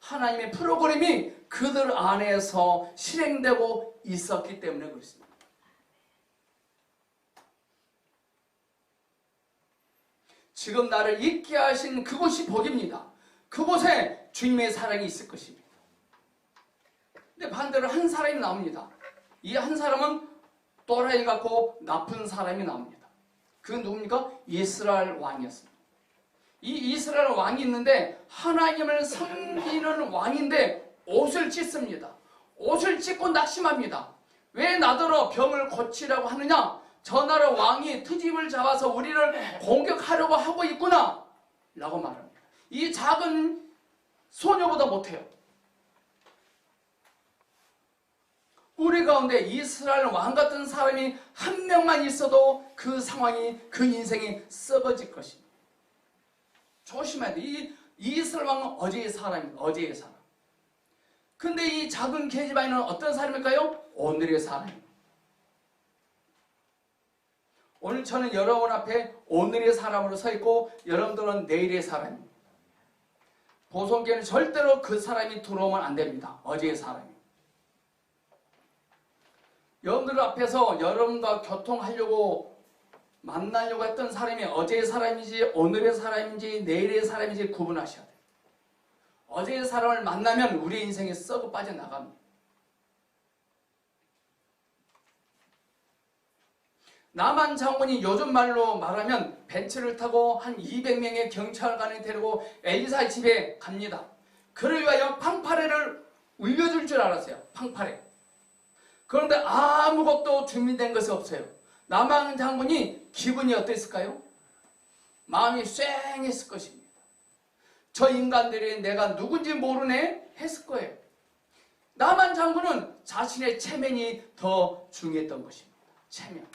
[SPEAKER 1] 하나님의 프로그램이 그들 안에서 실행되고 있었기 때문에 그렇습니다. 지금 나를 있게 하신 그곳이 복입니다. 그곳에 주님의 사랑이 있을 것입니다. 근데 반대로 한 사람이 나옵니다. 이 한 사람은 또라이 같고 나쁜 사람이 나옵니다. 그건 누굽니까? 이스라엘 왕이었습니다. 이 이스라엘 왕이 있는데 하나님을 섬기는 왕인데 옷을 찢습니다. 옷을 찢고 낙심합니다. 왜 나더러 병을 고치라고 하느냐? 저 나라 왕이 트집을 잡아서 우리를 공격하려고 하고 있구나 라고 말합니다. 이 작은 소녀보다 못해요. 우리 가운데 이스라엘 왕 같은 사람이 한 명만 있어도 그 상황이, 그 인생이 썩어질 것입니다. 조심해야 돼. 이 이스라엘 왕은 어제의 사람입니다. 어제의 사람. 근데 이 작은 계집아이는 어떤 사람일까요? 오늘의 사람입니다. 오늘 저는 여러분 앞에 오늘의 사람으로 서 있고 여러분들은 내일의 사람입니다. 보성교회는 절대로 그 사람이 들어오면 안 됩니다. 어제의 사람입니다. 여러분들 앞에서 여러분과 교통하려고 만나려고 했던 사람이 어제의 사람인지 오늘의 사람인지 내일의 사람인지 구분하셔야 돼요. 어제의 사람을 만나면 우리 인생에 썩어 빠져나갑니다. 나만 장군이 요즘 말로 말하면 벤츠를 타고 한 200명의 경찰관을 데리고 엘리사의 집에 갑니다. 그를 위하여 팡파레를 울려줄 줄 알았어요. 팡파레. 그런데 아무것도 준비된 것이 없어요. 나만 장군이 기분이 어땠을까요? 마음이 쇤했을 것입니다. 저 인간들이 내가 누군지 모르네 했을 거예요. 나만 장군은 자신의 체면이 더 중요했던 것입니다. 체면.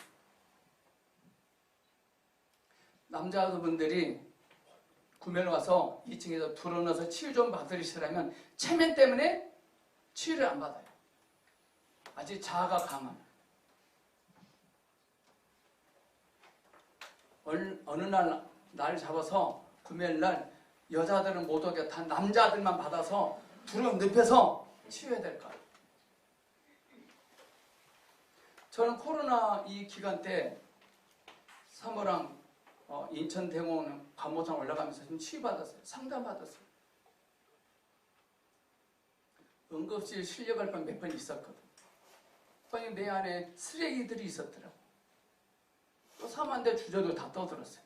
[SPEAKER 1] 남자분들이 구매를 와서 2층에서 들어넣어서 치유 좀 받으시라면 체면 때문에 치유를 안 받아요. 아직 자아가 강합니다. 어느 날 잡아서 금요일날 여자들은 못 오게 다 남자들만 받아서 두루 눕혀서 치유해야 될 거예요. 저는 코로나 이 기간 때 사모랑 인천대공원 관모상 올라가면서 좀 치유받았어요. 상담받았어요. 응급실 실려갈 뻔 몇 번 있었거든. 내 안에 쓰레기들이 있었더라고. 또 사모한테 주저도 다 떠들었어요.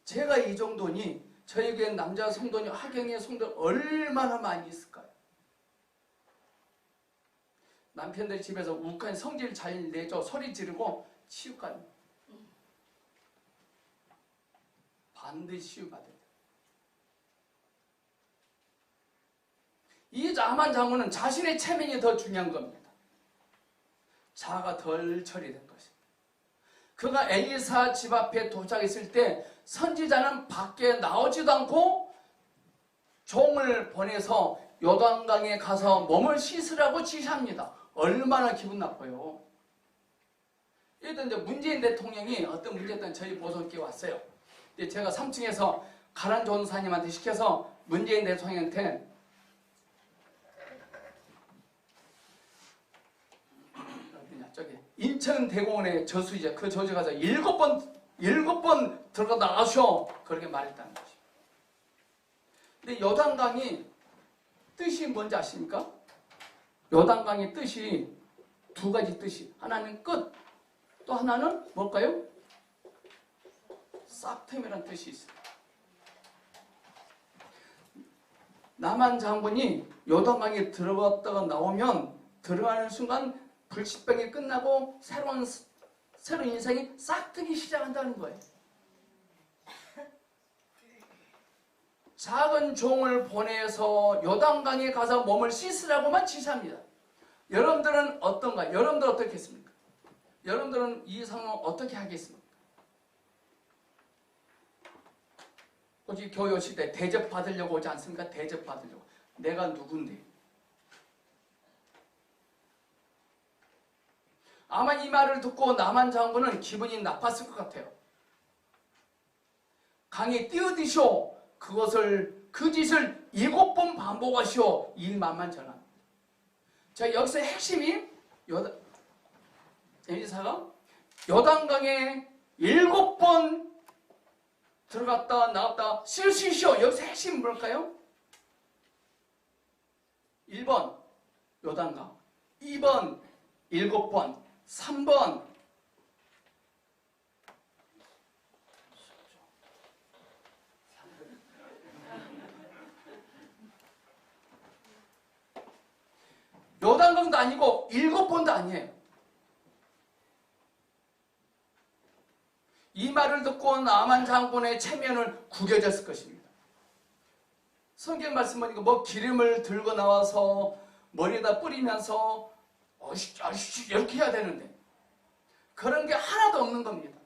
[SPEAKER 1] 제가 이 정도니 저에게 남자 성도니 하경의 성도 얼마나 많이 있을까요? 남편들이 집에서 욱한 성질 잘 내죠. 소리 지르고 치유까지 반드시 치유받아야 돼요. 이 나만 장군은 자신의 체면이 더 중요한 겁니다. 자아가 덜 처리된 것입니다. 그가 엘리사 집 앞에 도착했을 때 선지자는 밖에 나오지도 않고 종을 보내서 요단강에 가서 몸을 씻으라고 지시합니다. 얼마나 기분 나빠요. 일단 이제 문재인 대통령이 어떤 문제였던 저희 보석에 왔어요. 근데 제가 3층에서 가란 전사님한테 시켜서 문재인 대통령한테 저기 인천대공원에 저수지에 그 저수 가서 7번 들어가 나가셔 그렇게 말했다는 거죠. 근데 요단강이 뜻이 뭔지 아십니까? 요단강의 뜻이 두 가지 뜻이, 하나는 끝, 또 하나는 뭘까요? 싹틈이라는 뜻이 있어요. 남한 장군이 요단강에 들어갔다가 나오면 들어가는 순간 불치병이 끝나고 새로운 인생이 싹 트기 시작한다는 거예요. 작은 종을 보내서 요단강에 가서 몸을 씻으라고만 지시합니다. 여러분들은 어떤가? 여러분들 어떻게 했습니까? 여러분들은 이 상황 어떻게 하겠습니까? 혹시 교회 오실 때 대접 받으려고 오지 않습니까? 대접 받으려고. 내가 누군데? 아마 이 말을 듣고 남한 장군은 기분이 나빴을 것 같아요. 강에 뛰어드시오. 그 짓을 7번 반복하시오. 일만만 전합니다. 자, 여기서 핵심이 엘리사가 요단강에 7번 들어갔다 나왔다 씻으시오. 여기서 핵심이 뭘까요? 1번 요단강, 2번 7번, 3번 요단강도 아니고 7번도 아니에요. 이 말을 듣고 나만 장군의 체면을 구겨졌을 것입니다. 성경 말씀 보니까 뭐 기름을 들고 나와서 머리에다 뿌리면서 어시시 이렇게 해야 되는데 그런 게 하나도 없는 겁니다.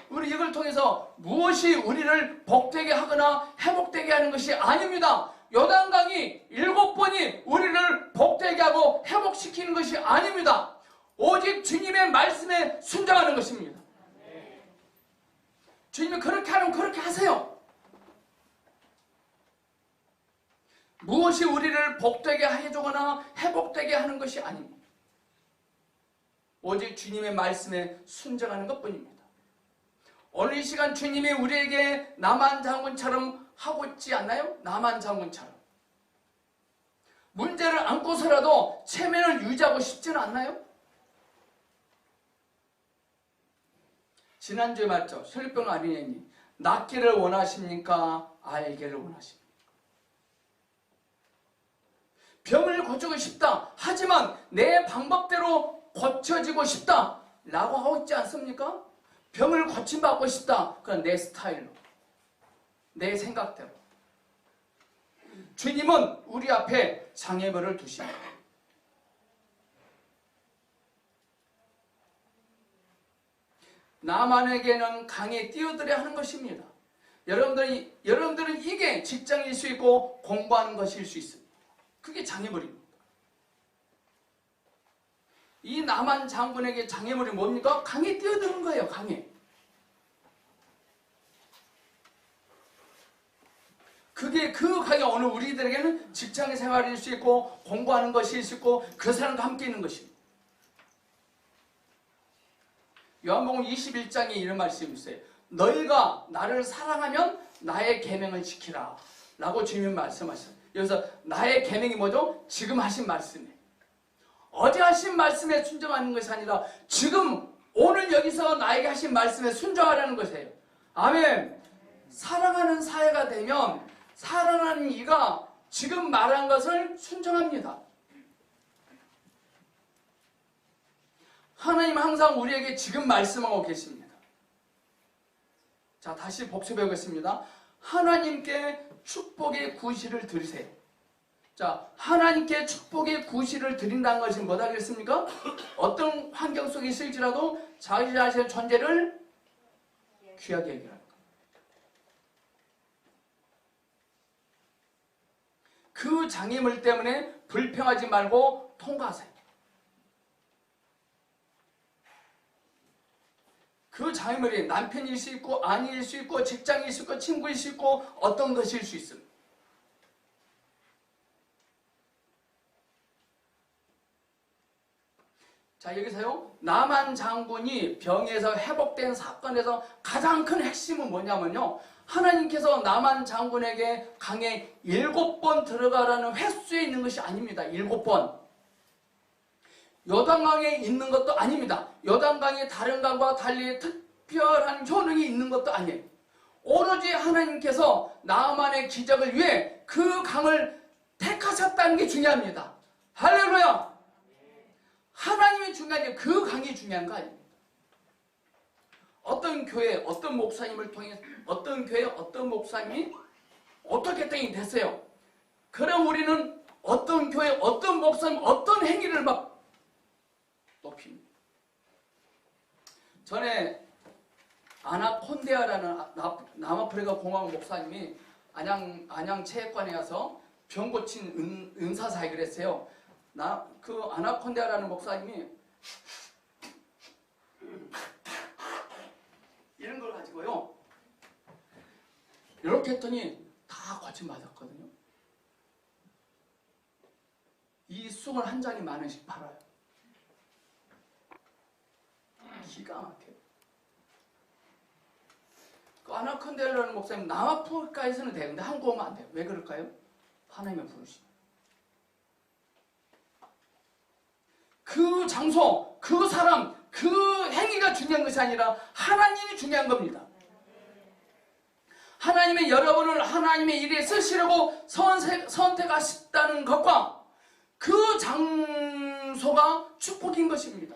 [SPEAKER 1] 우리 이걸 통해서 무엇이 우리를 복되게 하거나 회복되게 하는 것이 아닙니다. 요단강이 7번이 우리를 복되게 하고 회복시키는 것이 아닙니다. 오직 주님의 말씀에 순종하는 것입니다. 주님이 그렇게 하면 그렇게 하세요. 무엇이 우리를 복되게 해주거나 회복되게 하는 것이 아닙니다. 오직 주님의 말씀에 순종하는 것뿐입니다. 오늘 이 시간 주님이 우리에게 남한 장군처럼 하고 있지 않나요? 남한 장군처럼. 문제를 안고서라도 체면을 유지하고 싶지는 않나요? 지난주에 말했죠. 혈병 어린애니 낫기를 원하십니까? 알기를 원하십니까? 병을 고치고 싶다. 하지만 내 방법대로 고쳐지고 싶다. 라고 하고 있지 않습니까? 병을 고침받고 싶다. 그건 내 스타일로. 내 생각대로. 주님은 우리 앞에 장애물을 두십니다. 나만에게는 강에 뛰어들어야 하는 것입니다. 여러분들은 이게 직장일 수 있고 공부하는 것일 수 있습니다. 그게 장애물입니다. 이 남한 장군에게 장애물이 뭡니까? 강에 뛰어드는 거예요. 강에. 그 강이 오늘 우리들에게는 직장의 생활일 수 있고 공부하는 것일 수 있고 그 사람과 함께 있는 것입니다. 요한복음 21장에 이런 말씀이 있어요. 너희가 나를 사랑하면 나의 계명을 지키라 라고 주님이 말씀하셨어요. 여기서 나의 계명이 뭐죠? 지금 하신 말씀이에요. 어제 하신 말씀에 순종하는 것이 아니라 지금 오늘 여기서 나에게 하신 말씀에 순종하라는 것이에요. 아멘. 사랑하는 사회가 되면 사랑하는 이가 지금 말한 것을 순종합니다. 하나님 항상 우리에게 지금 말씀하고 계십니다. 자, 다시 복습해 보겠습니다. 하나님께 축복의 구실을 드리세요. 자, 하나님께 축복의 구실을 드린다는 것이 뭐다 그랬습니까? 어떤 환경 속에 있을지라도 자기 자신의 존재를 귀하게 여기라. 그 장애물 때문에 불평하지 말고 통과하세요. 그 장애물이 남편일 수 있고 아내일 수 있고 직장일 수 있고 친구일 수 있고 어떤 것일 수 있습니다. 자, 여기서요, 나만 장군이 병에서 회복된 사건에서 가장 큰 핵심은 뭐냐면요, 하나님께서 나만 장군에게 강에 7번 들어가라는 횟수에 있는 것이 아닙니다. 7번. 요단강에 있는 것도 아닙니다. 요단강이 다른 강과 달리 특별한 효능이 있는 것도 아니에요. 오로지 하나님께서 나만의 기적을 위해 그 강을 택하셨다는 게 중요합니다. 할렐루야! 하나님이 중요한 게 그 강이 중요한 거 아닙니다. 어떤 교회, 어떤 목사님을 통해 어떤 교회, 어떤 목사님이 어떻게 했더니 됐어요. 그럼 우리는 어떤 교회, 어떤 목사님, 어떤 행위를 막 높입니다. 전에 아나콘데아라는 남아프리카 공화국 목사님이 안양 체육관에 가서 병 고친 은사사역을 했어요. 그 아나콘데아라는 목사님이 이런 걸 가지고요, 이렇게 했더니 다 고침받았거든요. 이 쑥을 한 장에 10,000원씩 팔아요. 기가 막혀요. 그 아나콘데아라는 목사님 남아프리카에서는 되는데 한국 오면 안 돼요. 왜 그럴까요? 하나님의 부르심. 그 장소, 그 사람, 그 행위가 중요한 것이 아니라 하나님이 중요한 겁니다. 하나님의 여러분을 하나님의 일에 쓰시려고 선택하셨다는 것과 그 장소가 축복인 것입니다.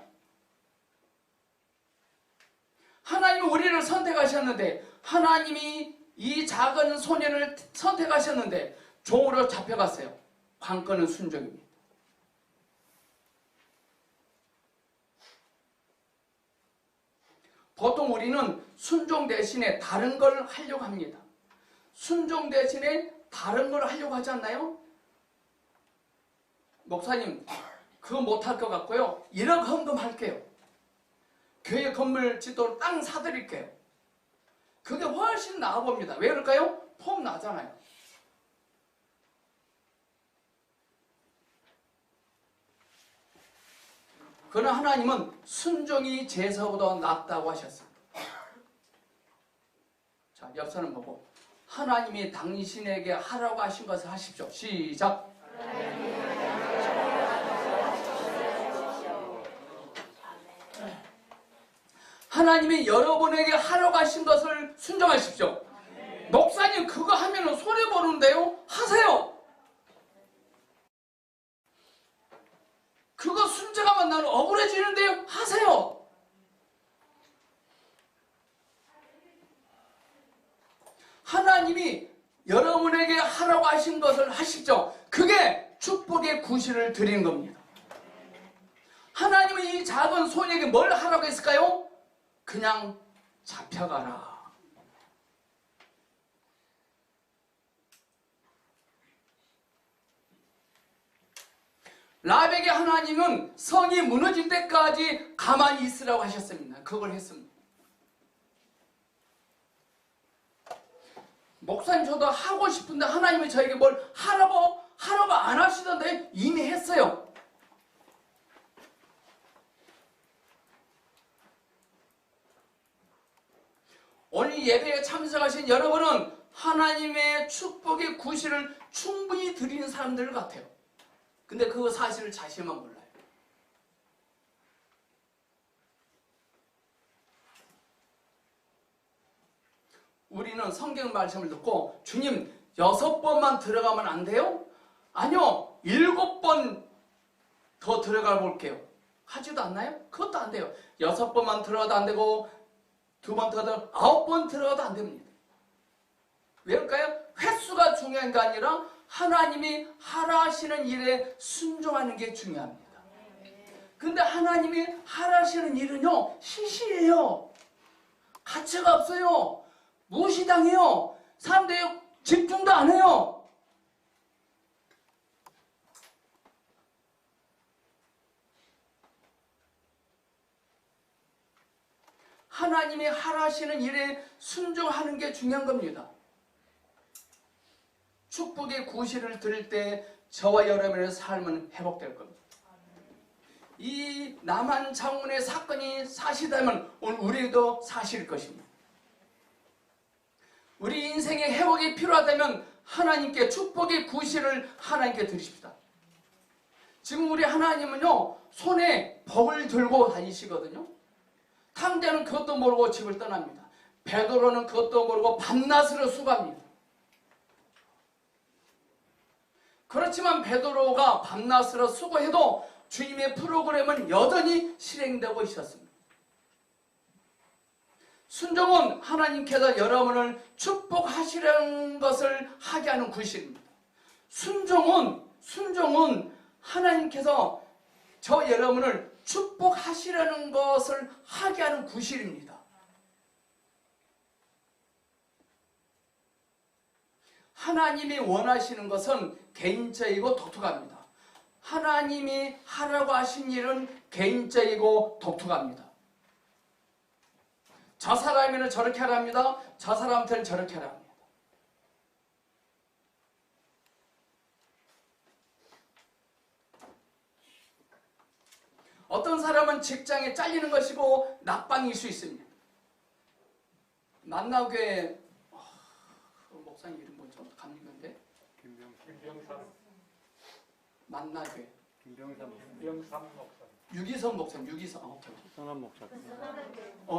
[SPEAKER 1] 하나님은 우리를 선택하셨는데, 하나님이 이 작은 소년을 선택하셨는데 종으로 잡혀갔어요. 관건은 순종입니다. 보통 우리는 순종 대신에 다른 걸 하려고 합니다. 순종 대신에 다른 걸 하려고 하지 않나요? 목사님, 그거 못할 것 같고요, 1억 헌금할게요. 교회 건물 짓도록 땅 사드릴게요. 그게 훨씬 나아 봅니다. 왜 그럴까요? 폼 나잖아요. 그러나 하나님은 순종이 제사보다 낫다고 하셨습니다. 자, 옆선을 보고 하나님이 당신에게 하라고 하신 것을 하십시오. 시작. 하나님이 여러분에게 하라고 하신 것을 순종하십시오. 목사님, 그거 하면 손해보는데요? 하세요. 그거 순종하면 나는 억울해지는데요? 하세요. 하나님이 여러분에게 하라고 하신 것을 하십시오. 그게 축복의 구실을 드리는 겁니다. 하나님은 이 작은 소녀에게 뭘 하라고 했을까요? 그냥 잡혀가라. 라벡의 하나님은 성이 무너질 때까지 가만히 있으라고 하셨습니다. 그걸 했습니다. 목사님, 저도 하고 싶은데 하나님이 저에게 뭘 하라고 안 하시던데 이미 했어요. 오늘 예배에 참석하신 여러분은 하나님의 축복의 구실을 충분히 드리는 사람들 같아요. 근데 그 사실을 자신만 몰라요. 우리는 성경 말씀을 듣고 주님 6번만 들어가면 안 돼요? 아니요, 7번 더 들어가 볼게요. 하지도 않나요? 그것도 안 돼요. 6번만 들어가도 안 되고 2번 더 들어 9번 들어가도 안 됩니다. 왜일까요? 횟수가 중요한 게 아니라 하나님이 하라시는 일에 순종하는 게 중요합니다. 근데 하나님이 하라시는 일은요, 시시해요. 가치가 없어요. 무시당해요. 사람들이 집중도 안 해요. 하나님이 하라시는 일에 순종하는 게 중요한 겁니다. 축복의 구실을 들을 때 저와 여러분의 삶은 회복될 겁니다. 이 남한 장군의 사건이 사실이라면 오늘 우리도 사실일 것입니다. 우리 인생의 회복이 필요하다면 하나님께 축복의 구실을 하나님께 드리십시다. 지금 우리 하나님은요, 손에 복을 들고 다니시거든요. 탕자는 그것도 모르고 집을 떠납니다. 베드로는 그것도 모르고 밤낮으로 수고합니다. 그렇지만 베드로가 밤낮으로 수고해도 주님의 프로그램은 여전히 실행되고 있었습니다. 순종은 하나님께서 여러분을 축복하시려는 것을 하게 하는 구실입니다. 순종은 하나님께서 저 여러분을 축복하시려는 것을 하게 하는 구실입니다. 하나님이 원하시는 것은 개인적이고 독특합니다. 하나님이 하라고 하신 일은 개인적이고 독특합니다. 저 사람에는 저렇게 하랍니다. 저 사람한테는 저렇게 하랍니다. 어떤 사람은 직장에 잘리는 것이고 낙방일 수 있습니다. 만나교회 목사님 이름 뭐죠? 감리교인데
[SPEAKER 3] 김병삼
[SPEAKER 1] 만나교회
[SPEAKER 3] 김병삼 목사
[SPEAKER 1] 유기선 목사님
[SPEAKER 3] 선한 목사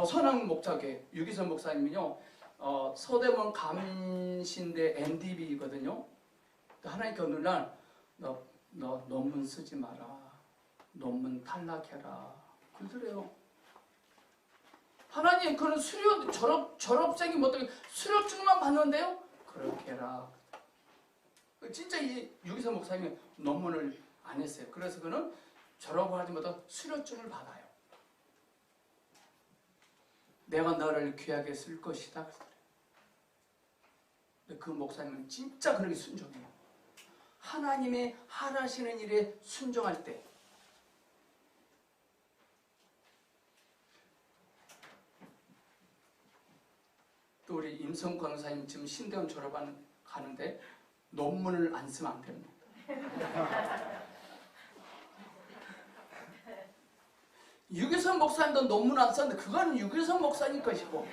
[SPEAKER 1] 선한 목사교회 유기선 목사님은요 서대문 감신대 NDB거든요. 하나님께 어느 날 너 논문 쓰지 마라. 논문 탈락해라. 그러더래요. 하나님 그런 수료 졸업생이 못하게 수료증만 받는데요? 그렇게 해라. 진짜 이 유기선 목사님이 논문을 안 했어요. 그래서 그는 졸업을 하지 못하고 수료증을 받아요. 내가 너를 귀하게 쓸 것이다. 근데 그 목사님은 진짜 그렇게 순종해요. 하나님의 하라시는 일에 순종할 때 또 우리 임성 권사님 지금 신대원 가는데 논문을 안 쓰면 안 됩니다. 유기선 목사님도 논문 안 썼는데 그건 유기선 목사님 것이고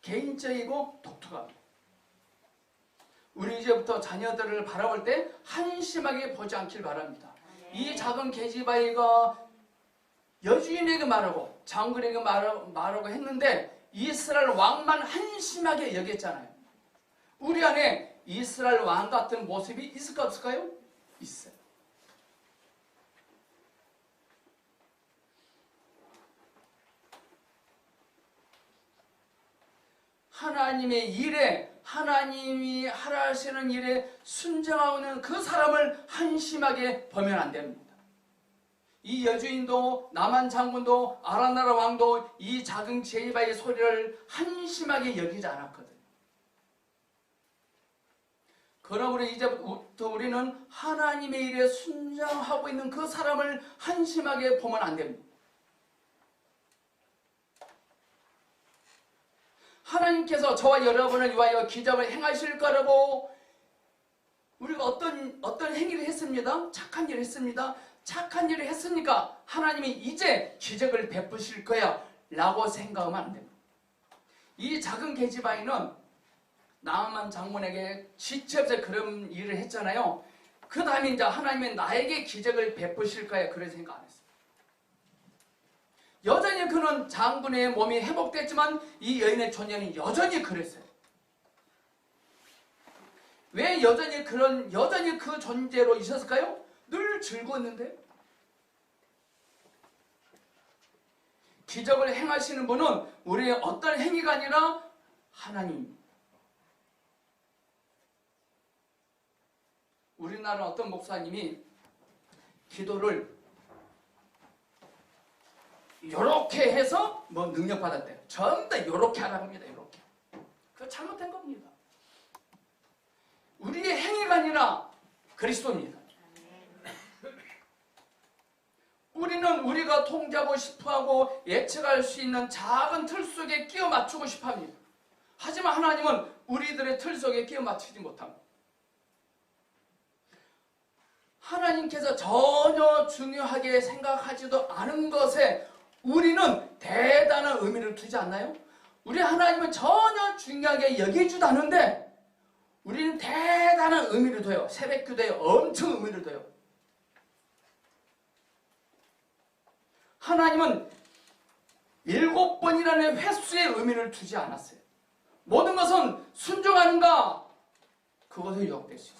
[SPEAKER 1] 개인적이고 독특합니다. 우리 이제부터 자녀들을 바라볼 때 한심하게 보지 않길 바랍니다. 이 작은 계집아이가 여주인에게 말하고 장군에게 말하고 했는데 이스라엘 왕만 한심하게 여겼잖아요. 우리 안에 이스라엘 왕 같은 모습이 있을까 없을까요? 있어요. 하나님의 일에 하나님이 하라시는 일에 순종하고 있는 그 사람을 한심하게 보면 안 됩니다. 이 여주인도 남한 장군도 아라나라 왕도 이 작은 제이바의 소리를 한심하게 여기지 않았거든요. 그러므로 이제부터 우리는 하나님의 일에 순종하고 있는 그 사람을 한심하게 보면 안 됩니다. 하나님께서 저와 여러분을 위하여 기적을 행하실 거라고 우리가 어떤 행위를 했습니다. 착한 일을 했습니다. 착한 일을 했으니까 하나님이 이제 기적을 베푸실 거야 라고 생각하면 안 됩니다. 이 작은 계집아이는 나아만 장군에게 직접 그런 일을 했잖아요. 그 다음에 이제 하나님이 나에게 기적을 베푸실 거야 그런 생각 안 했어요. 여전히 그는 장군의 몸이 회복됐지만 이 여인의 존재는 여전히 그랬어요. 왜 여전히 그 존재로 있었을까요? 늘 즐거웠는데. 기적을 행하시는 분은 우리의 어떤 행위가 아니라 하나님. 우리나라 어떤 목사님이 기도를 요렇게 해서 뭐 능력 받았대요. 전부 다 요렇게 하라고 합니다. 요렇게. 그거 잘못된 겁니다. 우리의 행위가 아니라 그리스도입니다. 우리는 우리가 통제하고 싶어하고 예측할 수 있는 작은 틀 속에 끼워 맞추고 싶어합니다. 하지만 하나님은 우리들의 틀 속에 끼워 맞추지 못합니다. 하나님께서 전혀 중요하게 생각하지도 않은 것에 우리는 대단한 의미를 두지 않나요? 우리 하나님은 전혀 중요하게 여기지도 않은데 우리는 대단한 의미를 둬요. 새벽기도에 엄청 의미를 둬요. 하나님은 7번이라는 횟수의 의미를 두지 않았어요. 모든 것은 순종하는가? 그것을 유혹될 수 있어요.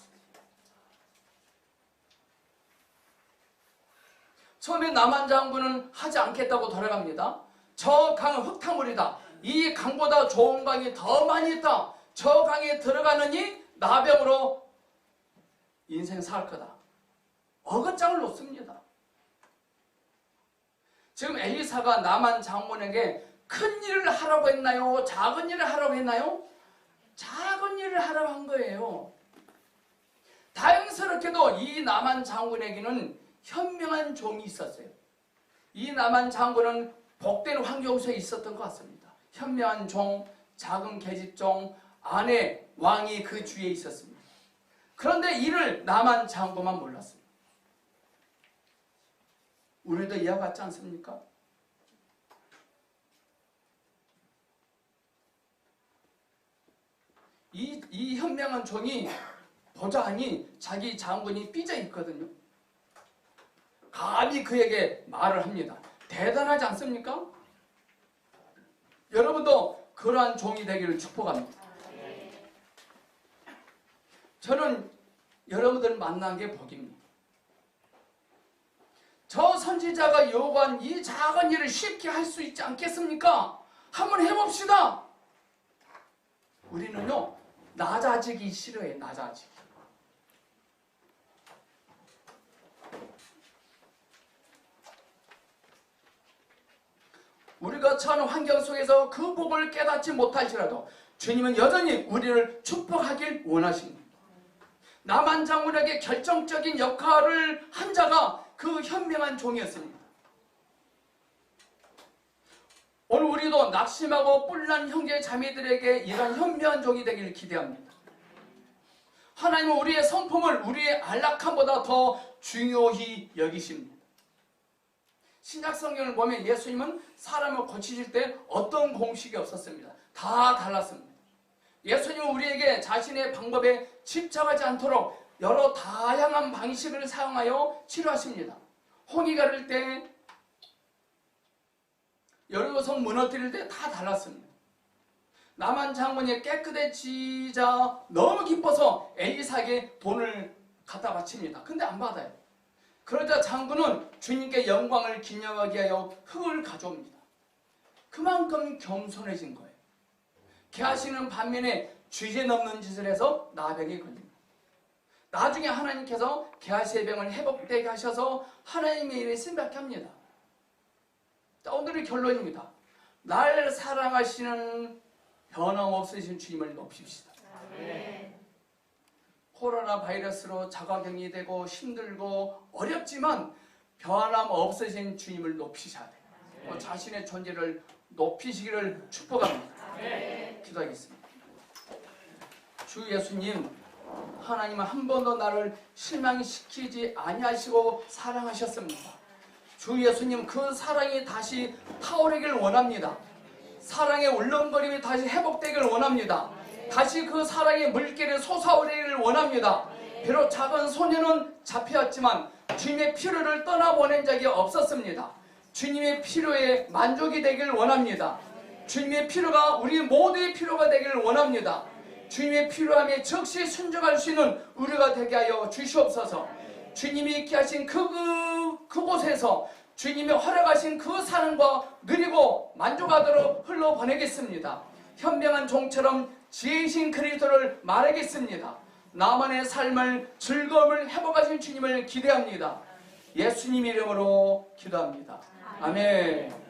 [SPEAKER 1] 처음에 남한 장군은 하지 않겠다고 돌아갑니다. 저 강은 흙탕물이다. 이 강보다 좋은 강이 더 많이 있다. 저 강에 들어가느니 나병으로 인생 살 거다. 어긋장을 놓습니다. 지금 엘리사가 남한 장군에게 큰 일을 하라고 했나요? 작은 일을 하라고 했나요? 작은 일을 하라고 한 거예요. 다행스럽게도 이 남한 장군에게는 현명한 종이 있었어요. 이 남한 장군은 복된 환경 속에 있었던 것 같습니다. 현명한 종, 작은 계집종, 아내, 왕이 그 주위에 있었습니다. 그런데 이를 남한 장군만 몰랐습니다. 우리도 이와 같지 않습니까? 이 현명한 종이 보자하니 자기 장군이 삐져 있거든요. 감히 그에게 말을 합니다. 대단하지 않습니까? 여러분도 그러한 종이 되기를 축복합니다. 저는 여러분들 만난 게 복입니다. 저 선지자가 요구한 이 작은 일을 쉽게 할 수 있지 않겠습니까? 한번 해봅시다. 우리는요, 낮아지기 싫어해요. 낮아지기. 우리가 처한 환경 속에서 그 복을 깨닫지 못할지라도 주님은 여전히 우리를 축복하길 원하십니다. 남한 장군에게 결정적인 역할을 한 자가 그 현명한 종이었습니다. 오늘 우리도 낙심하고 뿔난 형제 자매들에게 이런 현명한 종이 되기를 기대합니다. 하나님은 우리의 성품을 우리의 안락함보다 더 중요히 여기십니다. 신약 성경을 보면 예수님은 사람을 고치실 때 어떤 공식이 없었습니다. 다 달랐습니다. 예수님은 우리에게 자신의 방법에 집착하지 않도록 여러 다양한 방식을 사용하여 치료하십니다. 홍이 가를 때, 여리고성 무너뜨릴 때 다 달랐습니다. 남한 장군이 깨끗해지자 너무 기뻐서 엘리사에게 돈을 갖다 바칩니다. 근데 안 받아요. 그러자 장군은 주님께 영광을 기념하기 위하여 흙을 가져옵니다. 그만큼 겸손해진 거예요. 개하시는 반면에 주제 넘는 짓을 해서 나병이 걸립니다. 나중에 하나님께서 게하시의 병을 회복되게 하셔서 하나님의 일에 쓰임받게 합니다. 자, 오늘의 결론입니다. 날 사랑하시는 변함없으신 주님을 높입시다.
[SPEAKER 2] 아멘.
[SPEAKER 1] 코로나 바이러스로 자가격리 되고 힘들고 어렵지만 변함없으신 주님을 높이셔야 돼요. 자신의 존재를 높이시기를 축복합니다. 기도하겠습니다. 주 예수님, 하나님은 한 번도 나를 실망시키지 아니하시고 사랑하셨습니다. 주 예수님, 그 사랑이 다시 타오르길 원합니다. 사랑의 울렁거림이 다시 회복되길 원합니다. 다시 그 사랑의 물결이 솟아오르기를 원합니다. 비록 작은 소녀는 잡혀왔지만 주님의 필요를 떠나보낸 적이 없었습니다. 주님의 필요에 만족이 되길 원합니다. 주님의 필요가 우리 모두의 필요가 되기를 원합니다. 주님의 필요함에 즉시 순종할 수 있는 우리가 되게 하여 주시옵소서. 주님이 있게 하신 그곳에서 주님이 허락하신 그 삶과 누리고 만족하도록 흘러보내겠습니다. 현명한 종처럼 지혜이신 그리스도를 말하겠습니다. 나만의 삶을 즐거움을 회복하신 주님을 기대합니다. 예수님 이름으로 기도합니다. 아멘.